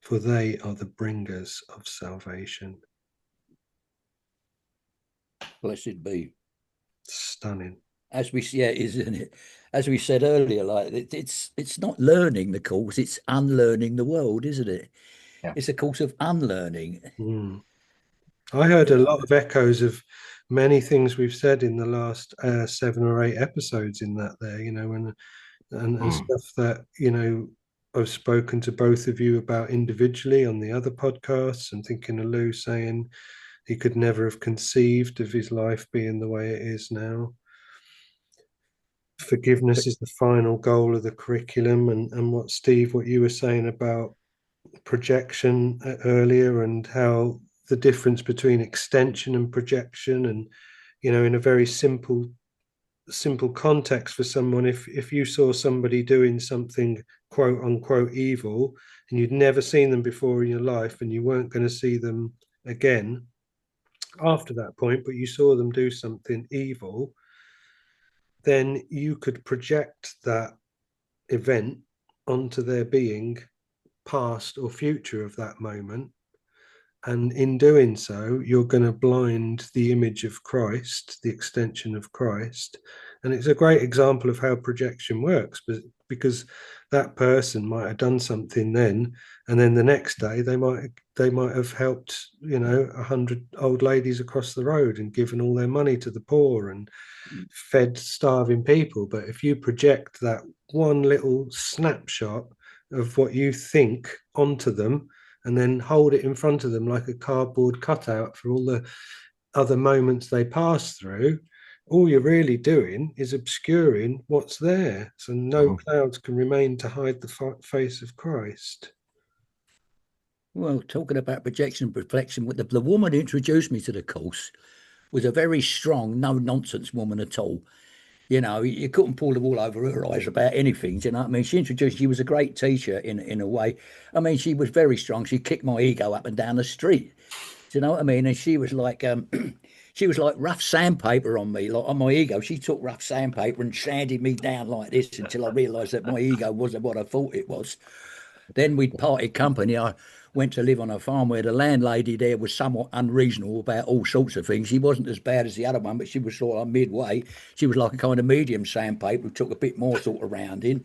for they are the bringers of salvation. Blessed be. Stunning. As we yeah, isn't it? As we said earlier, like it's not learning the course, it's unlearning the world, isn't it? Yeah. It's a course of unlearning. Mm. I heard a lot of echoes of many things we've said in the last 7 or 8 episodes in that there, and Mm. stuff that, I've spoken to both of you about individually on the other podcasts, and thinking of Lou saying he could never have conceived of his life being the way it is now. forgiveness is the final goal of the curriculum, and what Steve, what you were saying about projection earlier, and how the difference between extension and projection, and in a very simple context for someone, if you saw somebody doing something quote unquote evil and you'd never seen them before in your life and you weren't going to see them again after that point, but you saw them do something evil, then you could project that event onto their being, past or future of that moment. And in doing so, you're going to blind the image of Christ, the extension of Christ. And it's a great example of how projection works, because that person might have done something then, and then the next day they might have helped 100 old ladies across the road and given all their money to the poor and fed starving people. But if you project that one little snapshot of what you think onto them, and then hold it in front of them like a cardboard cutout for all the other moments they pass through, all you're really doing is obscuring what's there. So no clouds can remain to hide the face of Christ. Well, talking about projection and reflection, the woman who introduced me to the course was a very strong, no nonsense woman at all. You couldn't pull the wool over her eyes about anything. Do you know what I mean? She was a great teacher in a way. I mean, she was very strong. She kicked my ego up and down the street. Do you know what I mean? And she was like, she was like rough sandpaper on me, like on my ego. She took rough sandpaper and sanded me down like this until I realised that my ego wasn't what I thought it was. Then we parted company. I went to live on a farm where the landlady there was somewhat unreasonable about all sorts of things. She wasn't as bad as the other one, but she was sort of midway. She was like a kind of medium sandpaper who took a bit more sort of rounding. And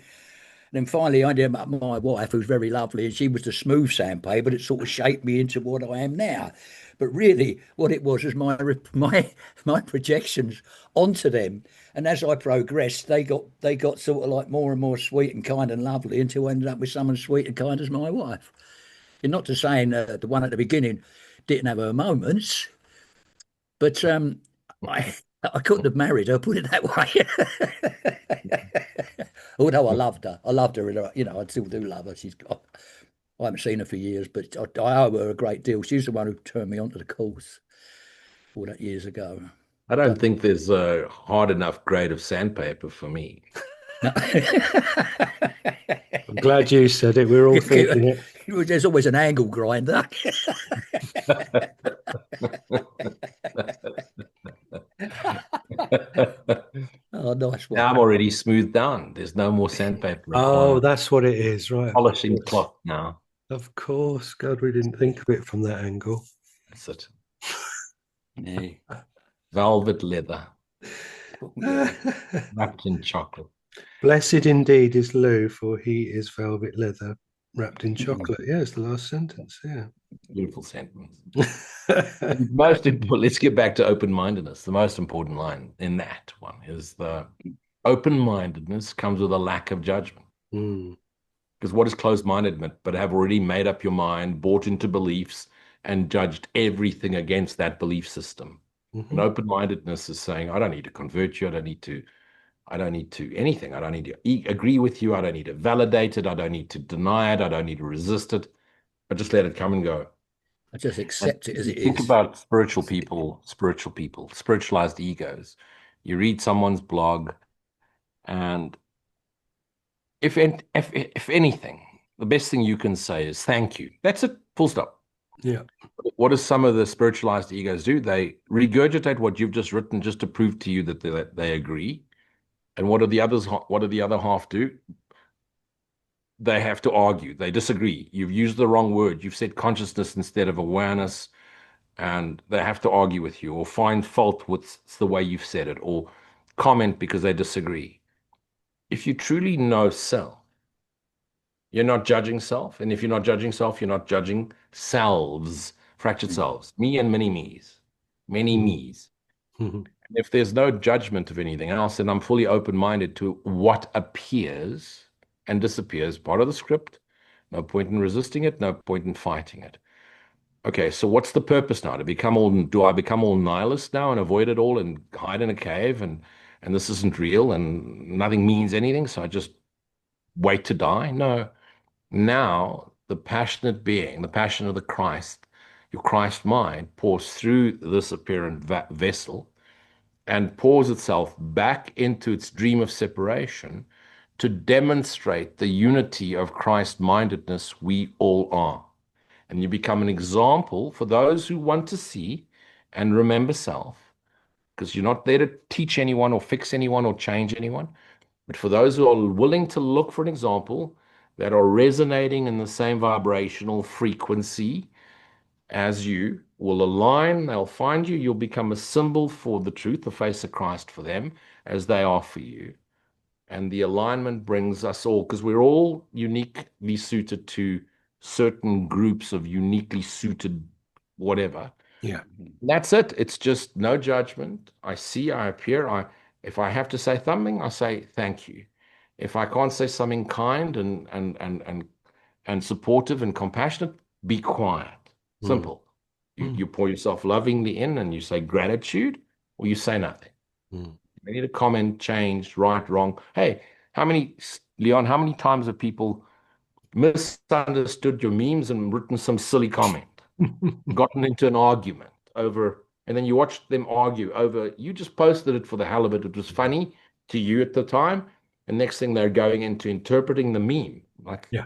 then finally, I ended up with my wife, who's very lovely, and she was the smooth sandpaper that sort of shaped me into what I am now. But really, what it was my projections onto them. And as I progressed, they got sort of like more and more sweet and kind and lovely until I ended up with someone sweet and kind as my wife. And not to saying the one at the beginning didn't have her moments, but I I couldn't have married her, put it that way. Although I loved her, I still do love her. I haven't seen her for years, but I owe her a great deal. She's the one who turned me onto the course all that years ago. I don't think there's a hard enough grade of sandpaper for me. No. I'm glad you said it. We're all thinking it. There's always an angle grinder. Oh, nice one. Now I'm already smoothed down. There's no more sandpaper Oh, required. that's what it is, right? Polishing cloth now. Of course. God, we didn't think of it from that angle. That's it. Yeah. Velvet leather, wrapped in chocolate. Blessed indeed is Lou, for he is velvet leather wrapped in chocolate. Yeah, it's the last sentence. Yeah. Beautiful sentence. Most important, let's get back to open-mindedness. The most important line in that one is the open-mindedness comes with a lack of judgment. Because what is closed-mindedness but have already made up your mind, bought into beliefs, and judged everything against that belief system. And open-mindedness is saying, I don't need to convert you. I don't need to anything. I don't need to agree with you. I don't need to validate it. I don't need to deny it. I don't need to resist it. I just let it come and go. I just accept it as it is. Think about spiritual people, spiritualized egos. You read someone's blog, and if anything, the best thing you can say is thank you. That's it, full stop. Yeah. What do some of the spiritualized egos do? They regurgitate what you've just written just to prove to you that they agree. And what do the other half do? They have to argue. They disagree. You've used the wrong word. You've said consciousness instead of awareness. And they have to argue with you or find fault with the way you've said it or comment because they disagree. If you truly know self, you're not judging self. And if you're not judging self, you're not judging selves, fractured selves, me and many me's, many me's. If there's no judgment of anything else, then I'm fully open-minded to what appears and disappears, part of the script. No point in resisting it, no point in fighting it. Okay, so what's the purpose now? Do I become all nihilist now and avoid it all and hide in a cave and and this isn't real and nothing means anything, so I just wait to die. No. Now, the passionate being, the passion of the Christ, your Christ mind pours through this apparent vessel and pours itself back into its dream of separation to demonstrate the unity of Christ-mindedness we all are. And you become an example for those who want to see and remember self, because you're not there to teach anyone or fix anyone or change anyone. But for those who are willing to look for an example that are resonating in the same vibrational frequency as you, will align, they'll find you, you'll become a symbol for the truth, the face of Christ for them, as they are for you. And the alignment brings us all, because we're all uniquely suited to certain groups of uniquely suited whatever. Yeah. That's it. It's just no judgment. I see, I appear. If I have to say something, I say thank you. If I can't say something kind and supportive and compassionate, be quiet. Mm. Simple. You pour yourself lovingly in and you say gratitude, or you say nothing. Mm. You need a comment, change, right, wrong. Hey, Leon, how many times have people misunderstood your memes and written some silly comment, gotten into an argument over, and then you watched them argue over, you just posted it for the hell of it. It was funny to you at the time. And next thing they're going into interpreting the meme. Like, Yeah.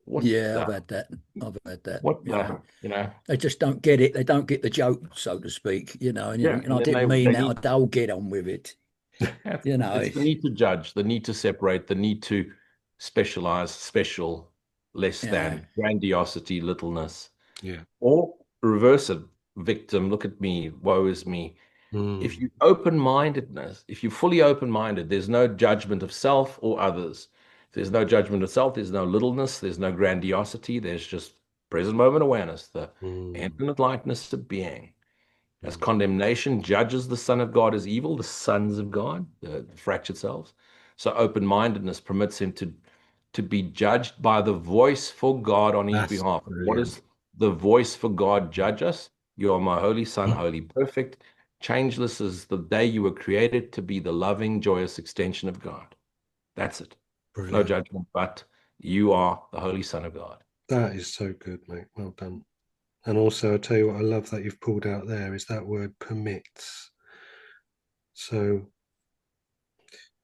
what Yeah, I've the, had that. I've had that. what You know, the. they just don't get it. They don't get the joke, so to speak. You know, and you Yeah. think, and And I then didn't they mean that. need, I'll get on with it. yeah, You know, it's the need to judge, the need to separate, the need to specialize, special, less yeah, than, grandiosity, littleness, Yeah. or reverse it, victim, look at me, woe is me. If Mm. you open-mindedness, if you're fully open-minded, there's no judgment of self or others. There's no judgment of self, there's no littleness, there's no grandiosity, there's just present moment awareness, the Mm. infinite lightness of being. As Mm. condemnation judges the Son of God as evil, the sons of God, the fractured selves. So open-mindedness permits him to be judged by the voice for God on his That's behalf. What brilliant. does the voice for God judge us? You are my holy Son, holy, perfect, changeless as the day you were created to be the loving, joyous extension of God. That's it. No Brilliant. judgment, but you are the holy Son of God. That is so good, mate. Well done. And also, I'll tell you what I love that you've pulled out there is that word permits. So,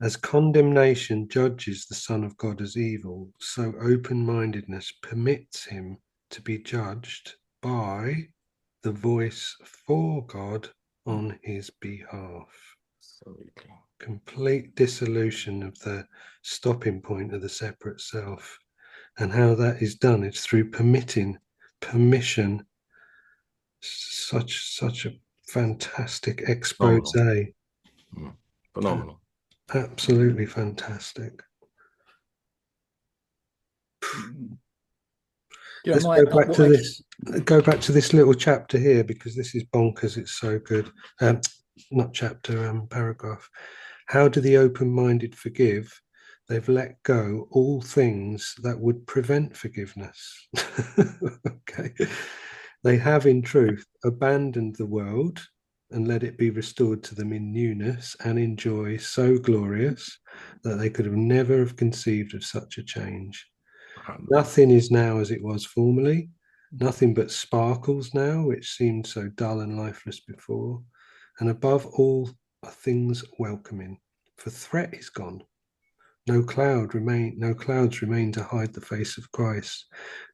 as condemnation judges the Son of God as evil, so open mindedness permits him to be judged by the voice for God on his behalf. Absolutely. Complete dissolution of the stopping point of the separate self. And how that is done, it's through permission. Such a fantastic expose. Phenomenal. Mm. Phenomenal. Absolutely fantastic. you know, Let's my what I go back to this little chapter here because this is bonkers. It's so good. Not chapter, paragraph. How do the open-minded forgive? They've let go all things that would prevent forgiveness. Okay. They have, in truth, abandoned the world and let it be restored to them in newness and in joy so glorious that they could have never have conceived of such a change. Nothing is now as it was formerly, nothing but sparkles now, which seemed so dull and lifeless before. And above all are things welcoming, for threat is gone. No clouds remain to hide the face of Christ.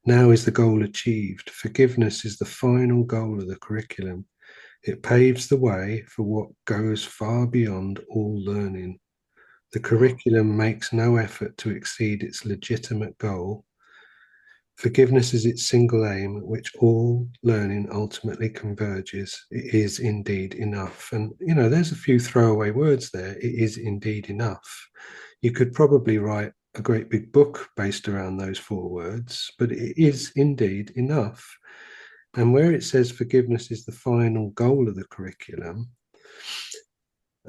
Now is the goal achieved. Forgiveness is the final goal of the curriculum. It paves the way for what goes far beyond all learning. The curriculum makes no effort to exceed its legitimate goal. Forgiveness is its single aim, at which all learning ultimately converges. It is indeed enough. And, there's a few throwaway words there. It is indeed enough. You could probably write a great big book based around those four words, but it is indeed enough. And where it says forgiveness is the final goal of the curriculum,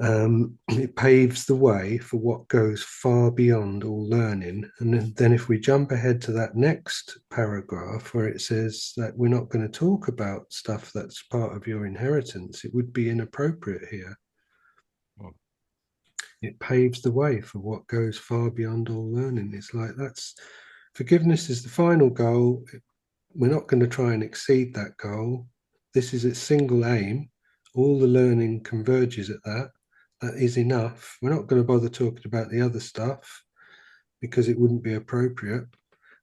it paves the way for what goes far beyond all learning. And then if we jump ahead to that next paragraph where it says that we're not going to talk about stuff that's part of your inheritance, it would be inappropriate here. it paves the way for what goes far beyond all learning. It's like that's forgiveness is the final goal. We're not going to try and exceed that goal. This is its single aim. All the learning converges at that. That is enough. We're not going to bother talking about the other stuff because it wouldn't be appropriate.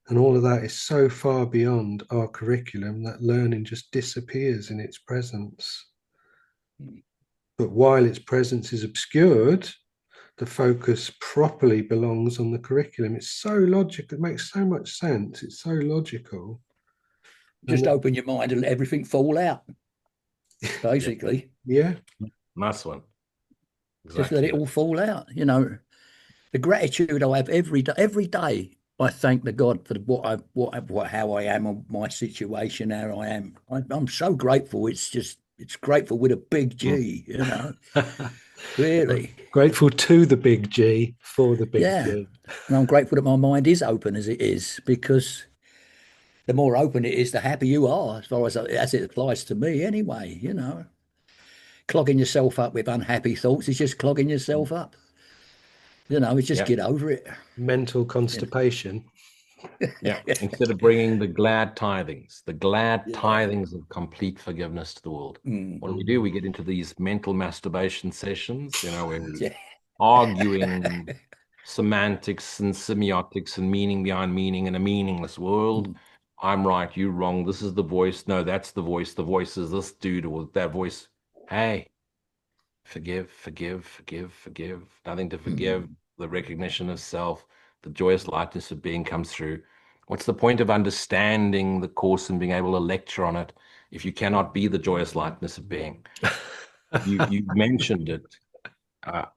And all of that is so far beyond our curriculum that learning just disappears in its presence. But while its presence is obscured, the focus properly belongs on the curriculum. It's so logical. It makes so much sense. It's so logical. And Just open your mind and let everything fall out, Yeah, basically. yeah, nice one. Just let Exactly it that. all fall out. The gratitude I have every day, every day. I thank the God for how I am, and my situation, how I am. I'm so grateful. It's grateful with a big G. Really. grateful to the big G for the big Yeah. G. And I'm grateful that my mind is open as it is, because the more open it is, the happier you are, as far as it applies to me anyway. Clogging yourself up with unhappy thoughts is just clogging yourself up. It's just Yeah, get over it. Mental You know? constipation. yeah. Instead of bringing the glad Yeah. tidings of complete forgiveness to the world. Mm. What do? We get into these mental masturbation sessions, where we're Yeah. arguing semantics and semiotics and meaning behind meaning in a meaningless world. Mm. I'm right, you're wrong. This is the voice. No, that's the voice. The voice is this dude or that voice. Hey, forgive, forgive, forgive, forgive. Nothing to forgive. Mm. The recognition of self, the joyous lightness of being comes through. What's the point of understanding the course and being able to lecture on it if you cannot be the joyous lightness of being? You mentioned it.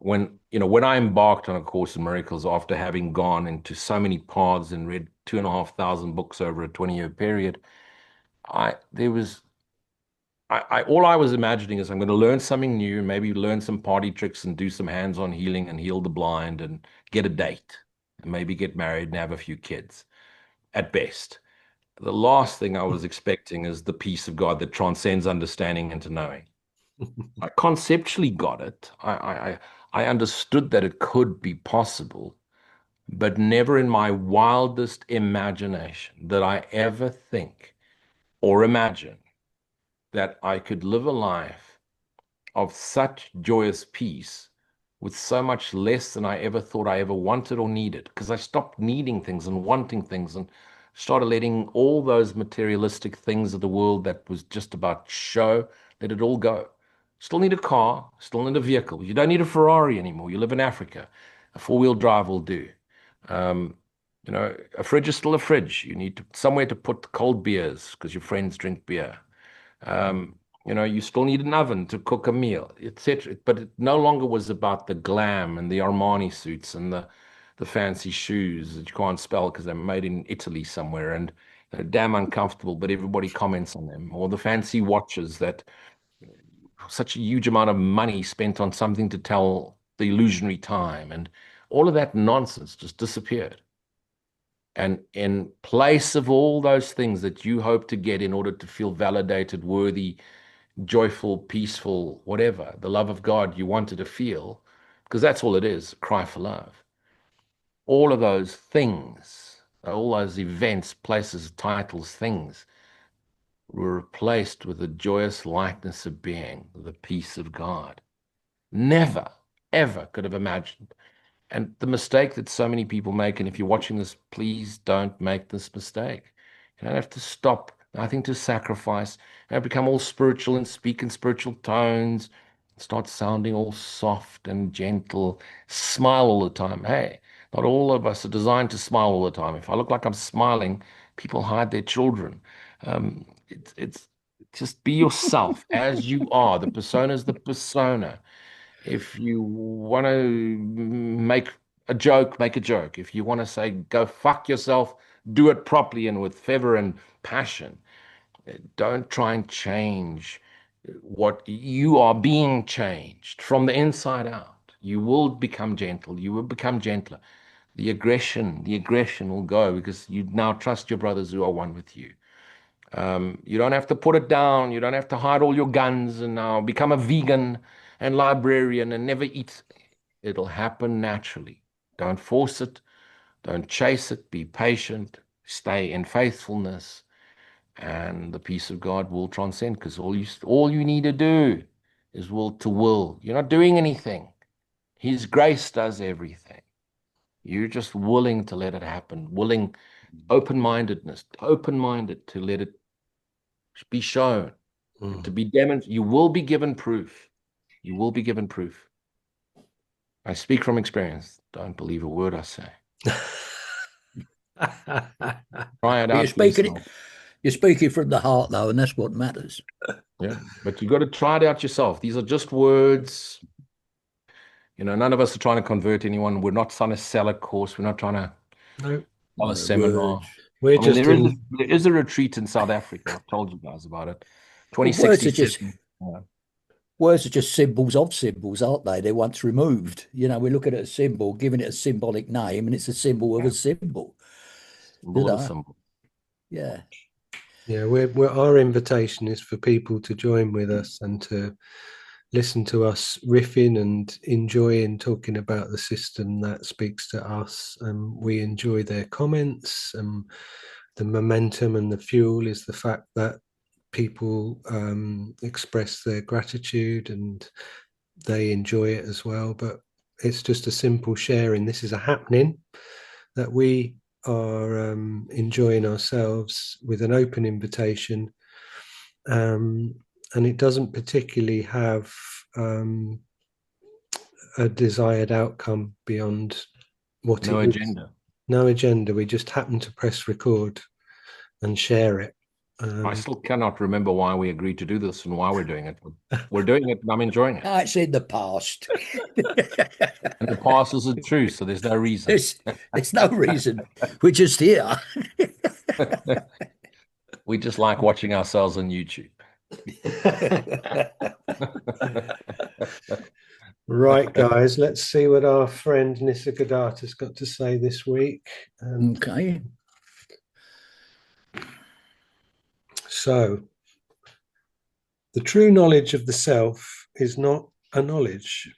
When I embarked on A Course in Miracles after having gone into so many paths and read 2,500 books over a 20-year period, I there was all I was imagining is I'm going to learn something new, maybe learn some party tricks and do some hands-on healing and heal the blind and get a date and maybe get married and have a few kids at best. The last thing I was expecting is the peace of God that transcends understanding into knowing. I conceptually got it. I understood that it could be possible, but never in my wildest imagination did I ever think or imagine that I could live a life of such joyous peace with so much less than I ever thought I ever wanted or needed, because I stopped needing things and wanting things and started letting all those materialistic things of the world that was just about show, let it all go. Still need a car, still need a vehicle. You don't need a Ferrari anymore. You live in Africa. A four-wheel drive will do. Um, a fridge is still a fridge. You need somewhere to put cold beers because your friends drink beer. Um, you still need an oven to cook a meal, etc. But it no longer was about the glam and the Armani suits and the fancy shoes that you can't spell because they're made in Italy somewhere and they're damn uncomfortable, but everybody comments on them. Or the fancy watches that such a huge amount of money spent on something to tell the illusionary time, and all of that nonsense just disappeared. And in place of all those things that you hope to get in order to feel validated, worthy, joyful, peaceful, whatever, the love of God you wanted to feel, because that's all it is, a cry for love. All of those things, all those events, places, titles, things were replaced with the joyous likeness of being, the peace of God. Never, ever could have imagined. And the mistake that so many people make, and if you're watching this, please don't make this mistake. You don't have to stop, nothing to sacrifice. You don't become all spiritual and speak in spiritual tones, start sounding all soft and gentle, smile all the time. Hey, not all of us are designed to smile all the time. If I look like I'm smiling, people hide their children. It's just be yourself as you are. The persona is the persona. If you want to make a joke, make a joke. If you want to say, go fuck yourself, do it properly and with fervor and passion. Don't try and change what you are being changed from the inside out. You will become gentle. You will become gentler. The aggression will go because you now trust your brothers who are one with you. You don't have to put it down. You don't have to hide all your guns and now become a vegan and librarian and never eat. It'll happen naturally. Don't force it. Don't chase it. Be patient. Stay in faithfulness, and the peace of God will transcend. Because all you need to do is will to will. You're not doing anything. His grace does everything. You're just willing to let it happen. Willing, open-mindedness, open-minded to let it be shown and to be demonstrated. You will be given proof. You will be given proof. I speak from experience. Don't believe a word I say. Try it But out for yourself. you're speaking from the heart though, and that's what matters. Yeah, but you got to try it out yourself. These are just words. None of us are trying to convert anyone. We're not trying to sell a course. We're not trying to No, sell a No seminar. words. we're I mean, just there is a, in. there is a retreat in South Africa. I've told you guys about it. Well, 2067. Yeah. words are just symbols of symbols, aren't they? They're once removed. We look at it as a symbol, giving it a symbolic name, and it's a symbol of Yeah. a symbol. You Symbol of a know, symbol. yeah. Yeah, our invitation is for people to join with us and to listen to us riffing and enjoying talking about the system that speaks to us. And we enjoy their comments. And the momentum and the fuel is the fact that people express their gratitude and they enjoy it as well. But it's just a simple sharing. This is a happening that we are enjoying ourselves with an open invitation. Um, and it doesn't particularly have a desired outcome beyond what No it is. agenda. No agenda. We just happen to press record and share it. I still cannot remember why we agreed to do this and why we're doing it. But we're doing it and I'm enjoying it. No, it's in the past. And the past isn't true, so there's no reason. there's no reason. We're just here. We just like watching ourselves on YouTube. Right, guys, let's see what our friend Nisargadatta's got to say this week. And Okay. so, the true knowledge of the self is not a knowledge.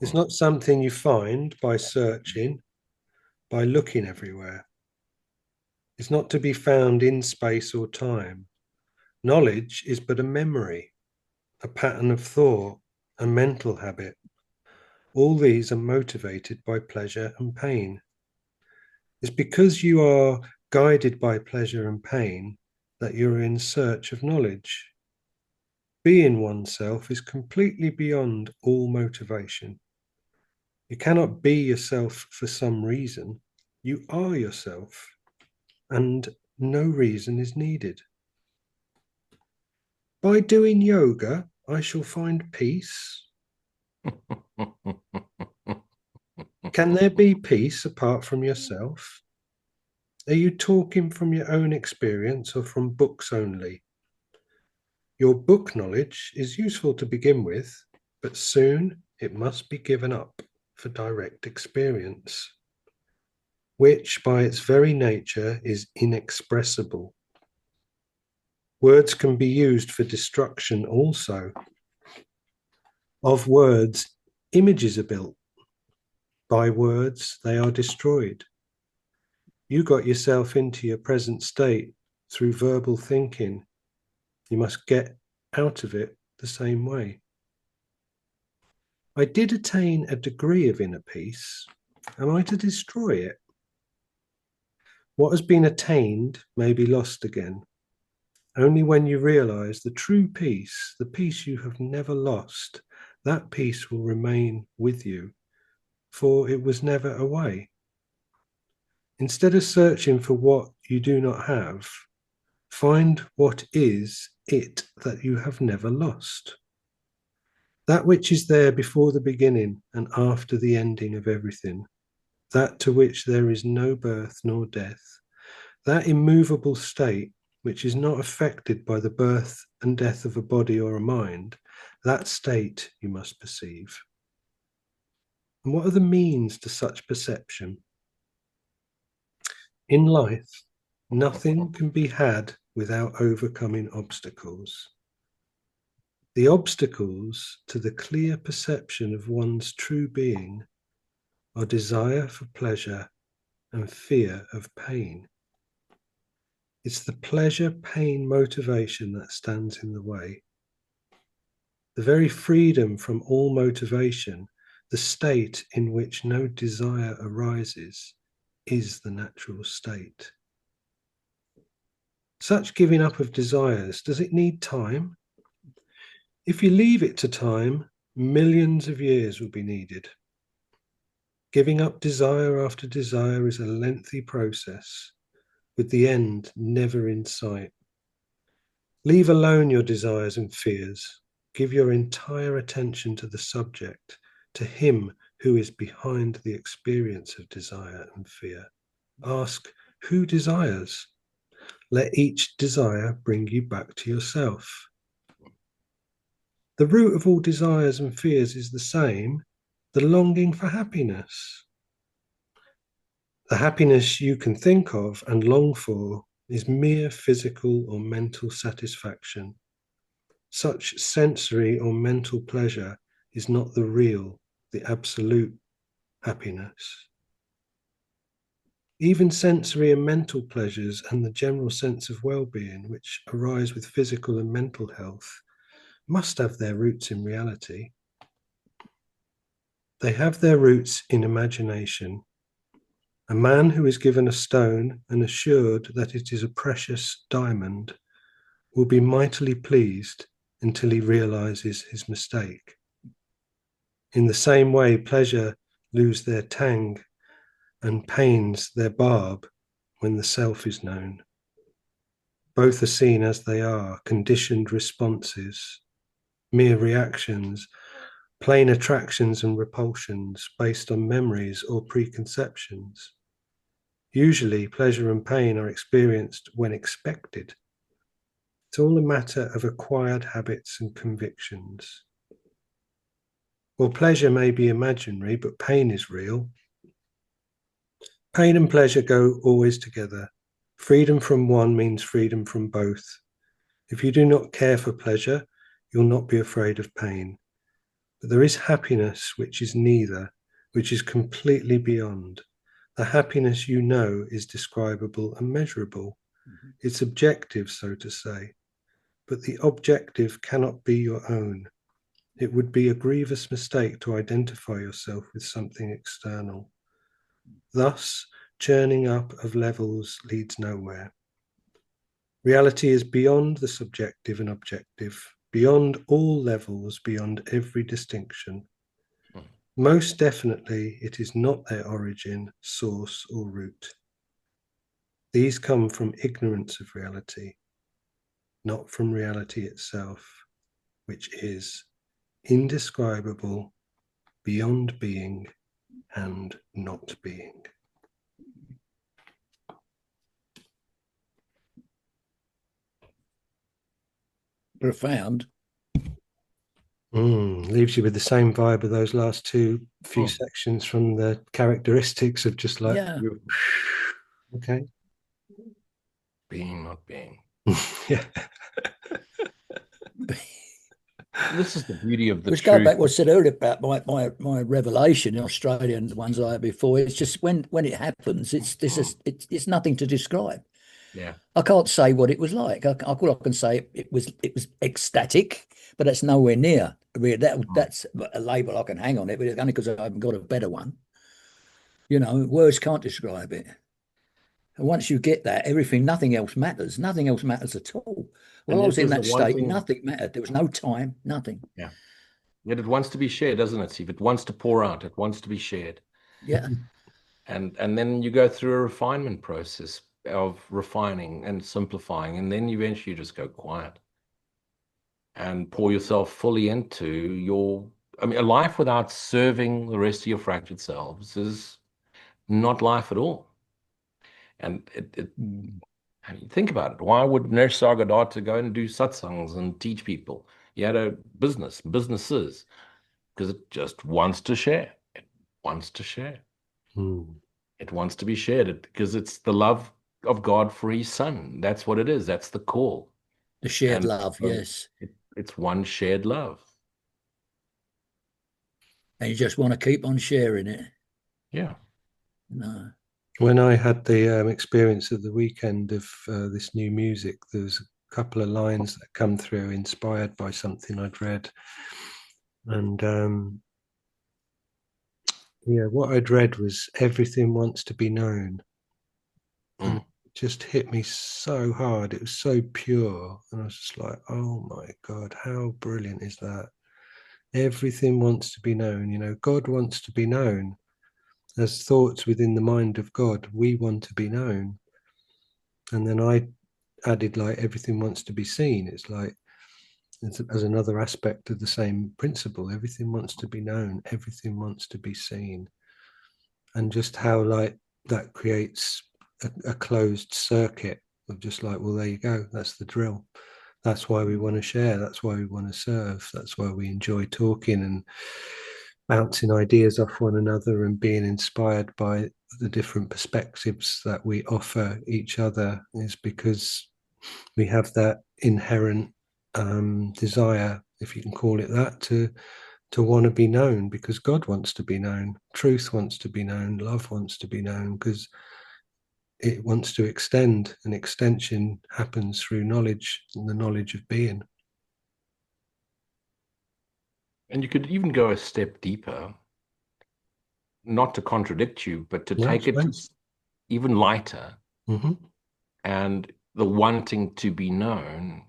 It's not something you find by searching, by looking everywhere. It's not to be found in space or time. Knowledge is but a memory, a pattern of thought, a mental habit. All these are motivated by pleasure and pain. It's because you are guided by pleasure and pain that you're in search of knowledge. Being oneself is completely beyond all motivation. You cannot be yourself for some reason. You are yourself, and no reason is needed. By doing yoga, I shall find peace. Can there be peace apart from yourself? Are you talking from your own experience or from books only? Your book knowledge is useful to begin with, but soon it must be given up for direct experience, which by its very nature is inexpressible. Words can be used for destruction also. Of words, images are built. By words, they are destroyed. You got yourself into your present state through verbal thinking. You must get out of it the same way. I did attain a degree of inner peace. Am I to destroy it? What has been attained may be lost again. Only when you realize the true peace, the peace you have never lost, that peace will remain with you, for it was never away. Instead of searching for what you do not have, find what is it that you have never lost. That which is there before the beginning and after the ending of everything, that to which there is no birth nor death, that immovable state which is not affected by the birth and death of a body or a mind, that state you must perceive. And what are the means to such perception? In life, nothing can be had without overcoming obstacles. The obstacles to the clear perception of one's true being are desire for pleasure and fear of pain. It's the pleasure-pain motivation that stands in the way. The very freedom from all motivation, the state in which no desire arises, is the natural state. Such giving up of desires, does it need time? If you leave it to time, millions of years will be needed. Giving up desire after desire is a lengthy process, with the end never in sight. Leave alone your desires and fears. Give your entire attention to the subject, to him who is behind the experience of desire and fear. Ask, who desires? Let each desire bring you back to yourself. The root of all desires and fears is the same, the longing for happiness. The happiness you can think of and long for is mere physical or mental satisfaction. Such sensory or mental pleasure is not the real, the absolute happiness. Even sensory and mental pleasures and the general sense of well-being, which arise with physical and mental health, must have their roots in reality. They have their roots in imagination. A man who is given a stone and assured that it is a precious diamond will be mightily pleased until he realizes his mistake. In the same way, pleasure lose their tang and pains their barb when the self is known. Both are seen as they are, conditioned responses, mere reactions, plain attractions and repulsions based on memories or preconceptions. Usually, pleasure and pain are experienced when expected. It's all a matter of acquired habits and convictions. Well, pleasure may be imaginary, but pain is real. Pain and pleasure go always together. Freedom from one means freedom from both. If you do not care for pleasure, you'll not be afraid of pain. But there is happiness which is neither, which is completely beyond. The happiness you know is describable and measurable. Mm-hmm. It's objective, so to say. But the objective cannot be your own. It would be a grievous mistake to identify yourself with something external. Thus, churning up of levels leads nowhere. Reality is beyond the subjective and objective, beyond all levels, beyond every distinction. Most definitely, it is not their origin, source, or root. These come from ignorance of reality, not from reality itself, which is indescribable, beyond being, and not being. Profound. Leaves you with the same vibe of those last two few sections from the characteristics of just like, okay. Being, not being. Yeah. This is the beauty of the Which truth. go back to what I said earlier about my revelation in Australia and the ones I had before. It's just when it happens, it's nothing to describe. Yeah, I can't say what it was like. All I can say it was ecstatic, but that's nowhere near. That's a label I can hang on it, but it's only because I haven't got a better one. You know, words can't describe it. And once you get that, nothing else matters. Nothing else matters at all. While I was in that state, nothing mattered. There was no time, nothing. Yeah. Yet it wants to be shared, doesn't it, Steve? It wants to pour out. It wants to be shared. Yeah. And then you go through a refinement process of refining and simplifying, and then eventually you just go quiet and pour yourself fully into a life without serving the rest of your fractured selves is not life at all. And I mean, think about it. Why would Naresh Sargadatta go and do satsangs and teach people? He had a businesses, because it just wants to share. It wants to share. It wants to be shared because it's the love of God for his son. That's what it is. That's the call. The shared love, yes. It's one shared love. And you just want to keep on sharing it. Yeah. No. When I had the experience at the weekend of this new music, there was a couple of lines that come through inspired by something I'd read. And yeah, what I'd read was everything wants to be known. And Mm. it just hit me so hard. It was so pure. And I was just like, oh my God, how brilliant is that? Everything wants to be known. You know, God wants to be known. As thoughts within the mind of God, we want to be known. And then I added like everything wants to be seen. It's like as another aspect of the same principle. Everything wants to be known. Everything wants to be seen. And just how like that creates a closed circuit of just like, well, there you go. That's the drill. That's why we want to share. That's why we want to serve. That's why we enjoy talking and bouncing ideas off one another and being inspired by the different perspectives that we offer each other, is because we have that inherent desire, if you can call it that, to want to be known, because God wants to be known, truth wants to be known, love wants to be known, because it wants to extend, and extension happens through knowledge and the knowledge of being. And you could even go a step deeper, not to contradict you, but to That's take it fine. to even lighter. Mm-hmm. And the wanting to be known,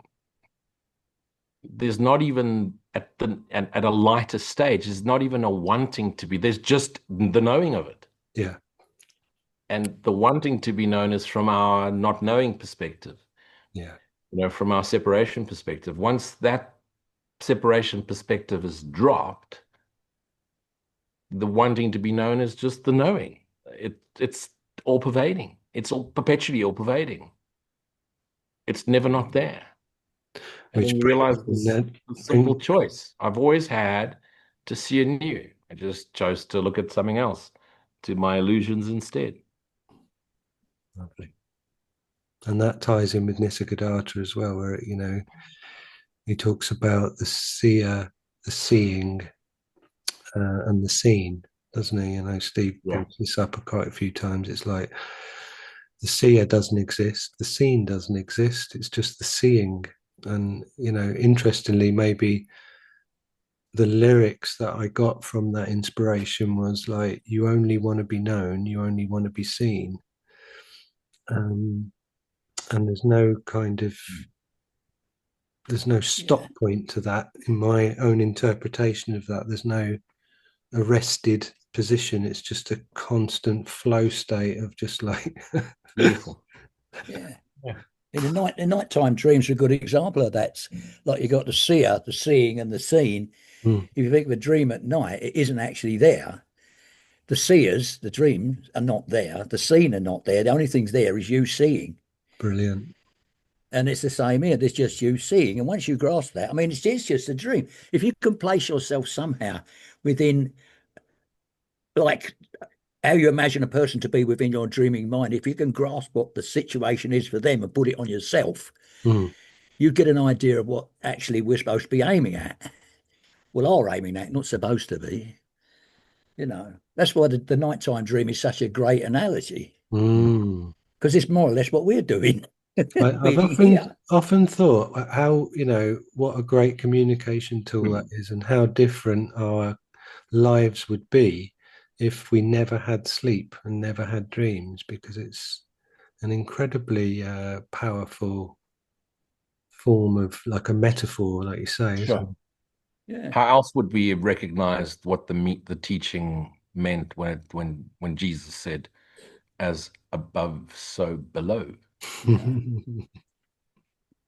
there's not even at a lighter stage, there's not even a wanting to be, there's just the knowing of it. Yeah. And the wanting to be known is from our not knowing perspective, Yeah. from our separation perspective. Once that separation perspective is dropped, the wanting to be known is just the knowing. It's all pervading. It's all perpetually all pervading. It's never not there. And Which then you realize brings this in simple choice I've always had to see anew. I just chose to look at something else, to my illusions instead. lovely. And that ties in with Nisargadatta as well, where he talks about the seer, the seeing, and the seen, doesn't he? Steve Yeah. brought this up quite a few times. It's like the seer doesn't exist, the seen doesn't exist. It's just the seeing. And interestingly, maybe the lyrics that I got from that inspiration was like, "You only want to be known, you only want to be seen." And there's no stop Yeah. point to that in my own interpretation of that. There's no arrested position. It's just a constant flow state of just like Beautiful. Yeah. Yeah. In the nighttime dreams are a good example of that. Like you got the seer, the seeing, and the seen. mm, If you think of a dream at night, it isn't actually there. The seers, the dreams, are not there. The seen are not there. The only thing's there is you seeing. brilliant. And it's the same here. There's just you seeing. And once you grasp that, I mean, it's just a dream. If you can place yourself somehow within, like, how you imagine a person to be within your dreaming mind, if you can grasp what the situation is for them and put it on yourself, Mm, you get an idea of what actually we're supposed to be aiming at. Well, are aiming at, not supposed to be. That's why the nighttime dream is such a great analogy, mm. because it's more or less what we're doing I've being often here. often thought how what a great communication tool that Hmm. is, and how different our lives would be if we never had sleep and never had dreams, because it's an incredibly powerful form of like a metaphor, like you say, isn't Sure. it? Yeah. How else would we have recognized what the teaching meant when Jesus said, "As above, so below"? No,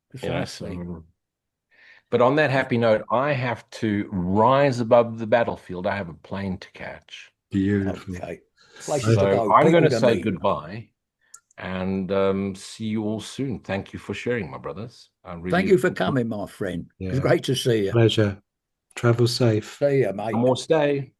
precisely. So. But on that happy note, I have to rise above the battlefield. I have a plane to catch. Beautiful. Okay. Places to I, So go, I'm going people to to say meet. goodbye and see you all soon. Thank you for sharing, my brothers. I Thank really you for appreciate it. coming, my friend. It's yeah, great to see you. pleasure. Travel safe. See you, mate. Namaste.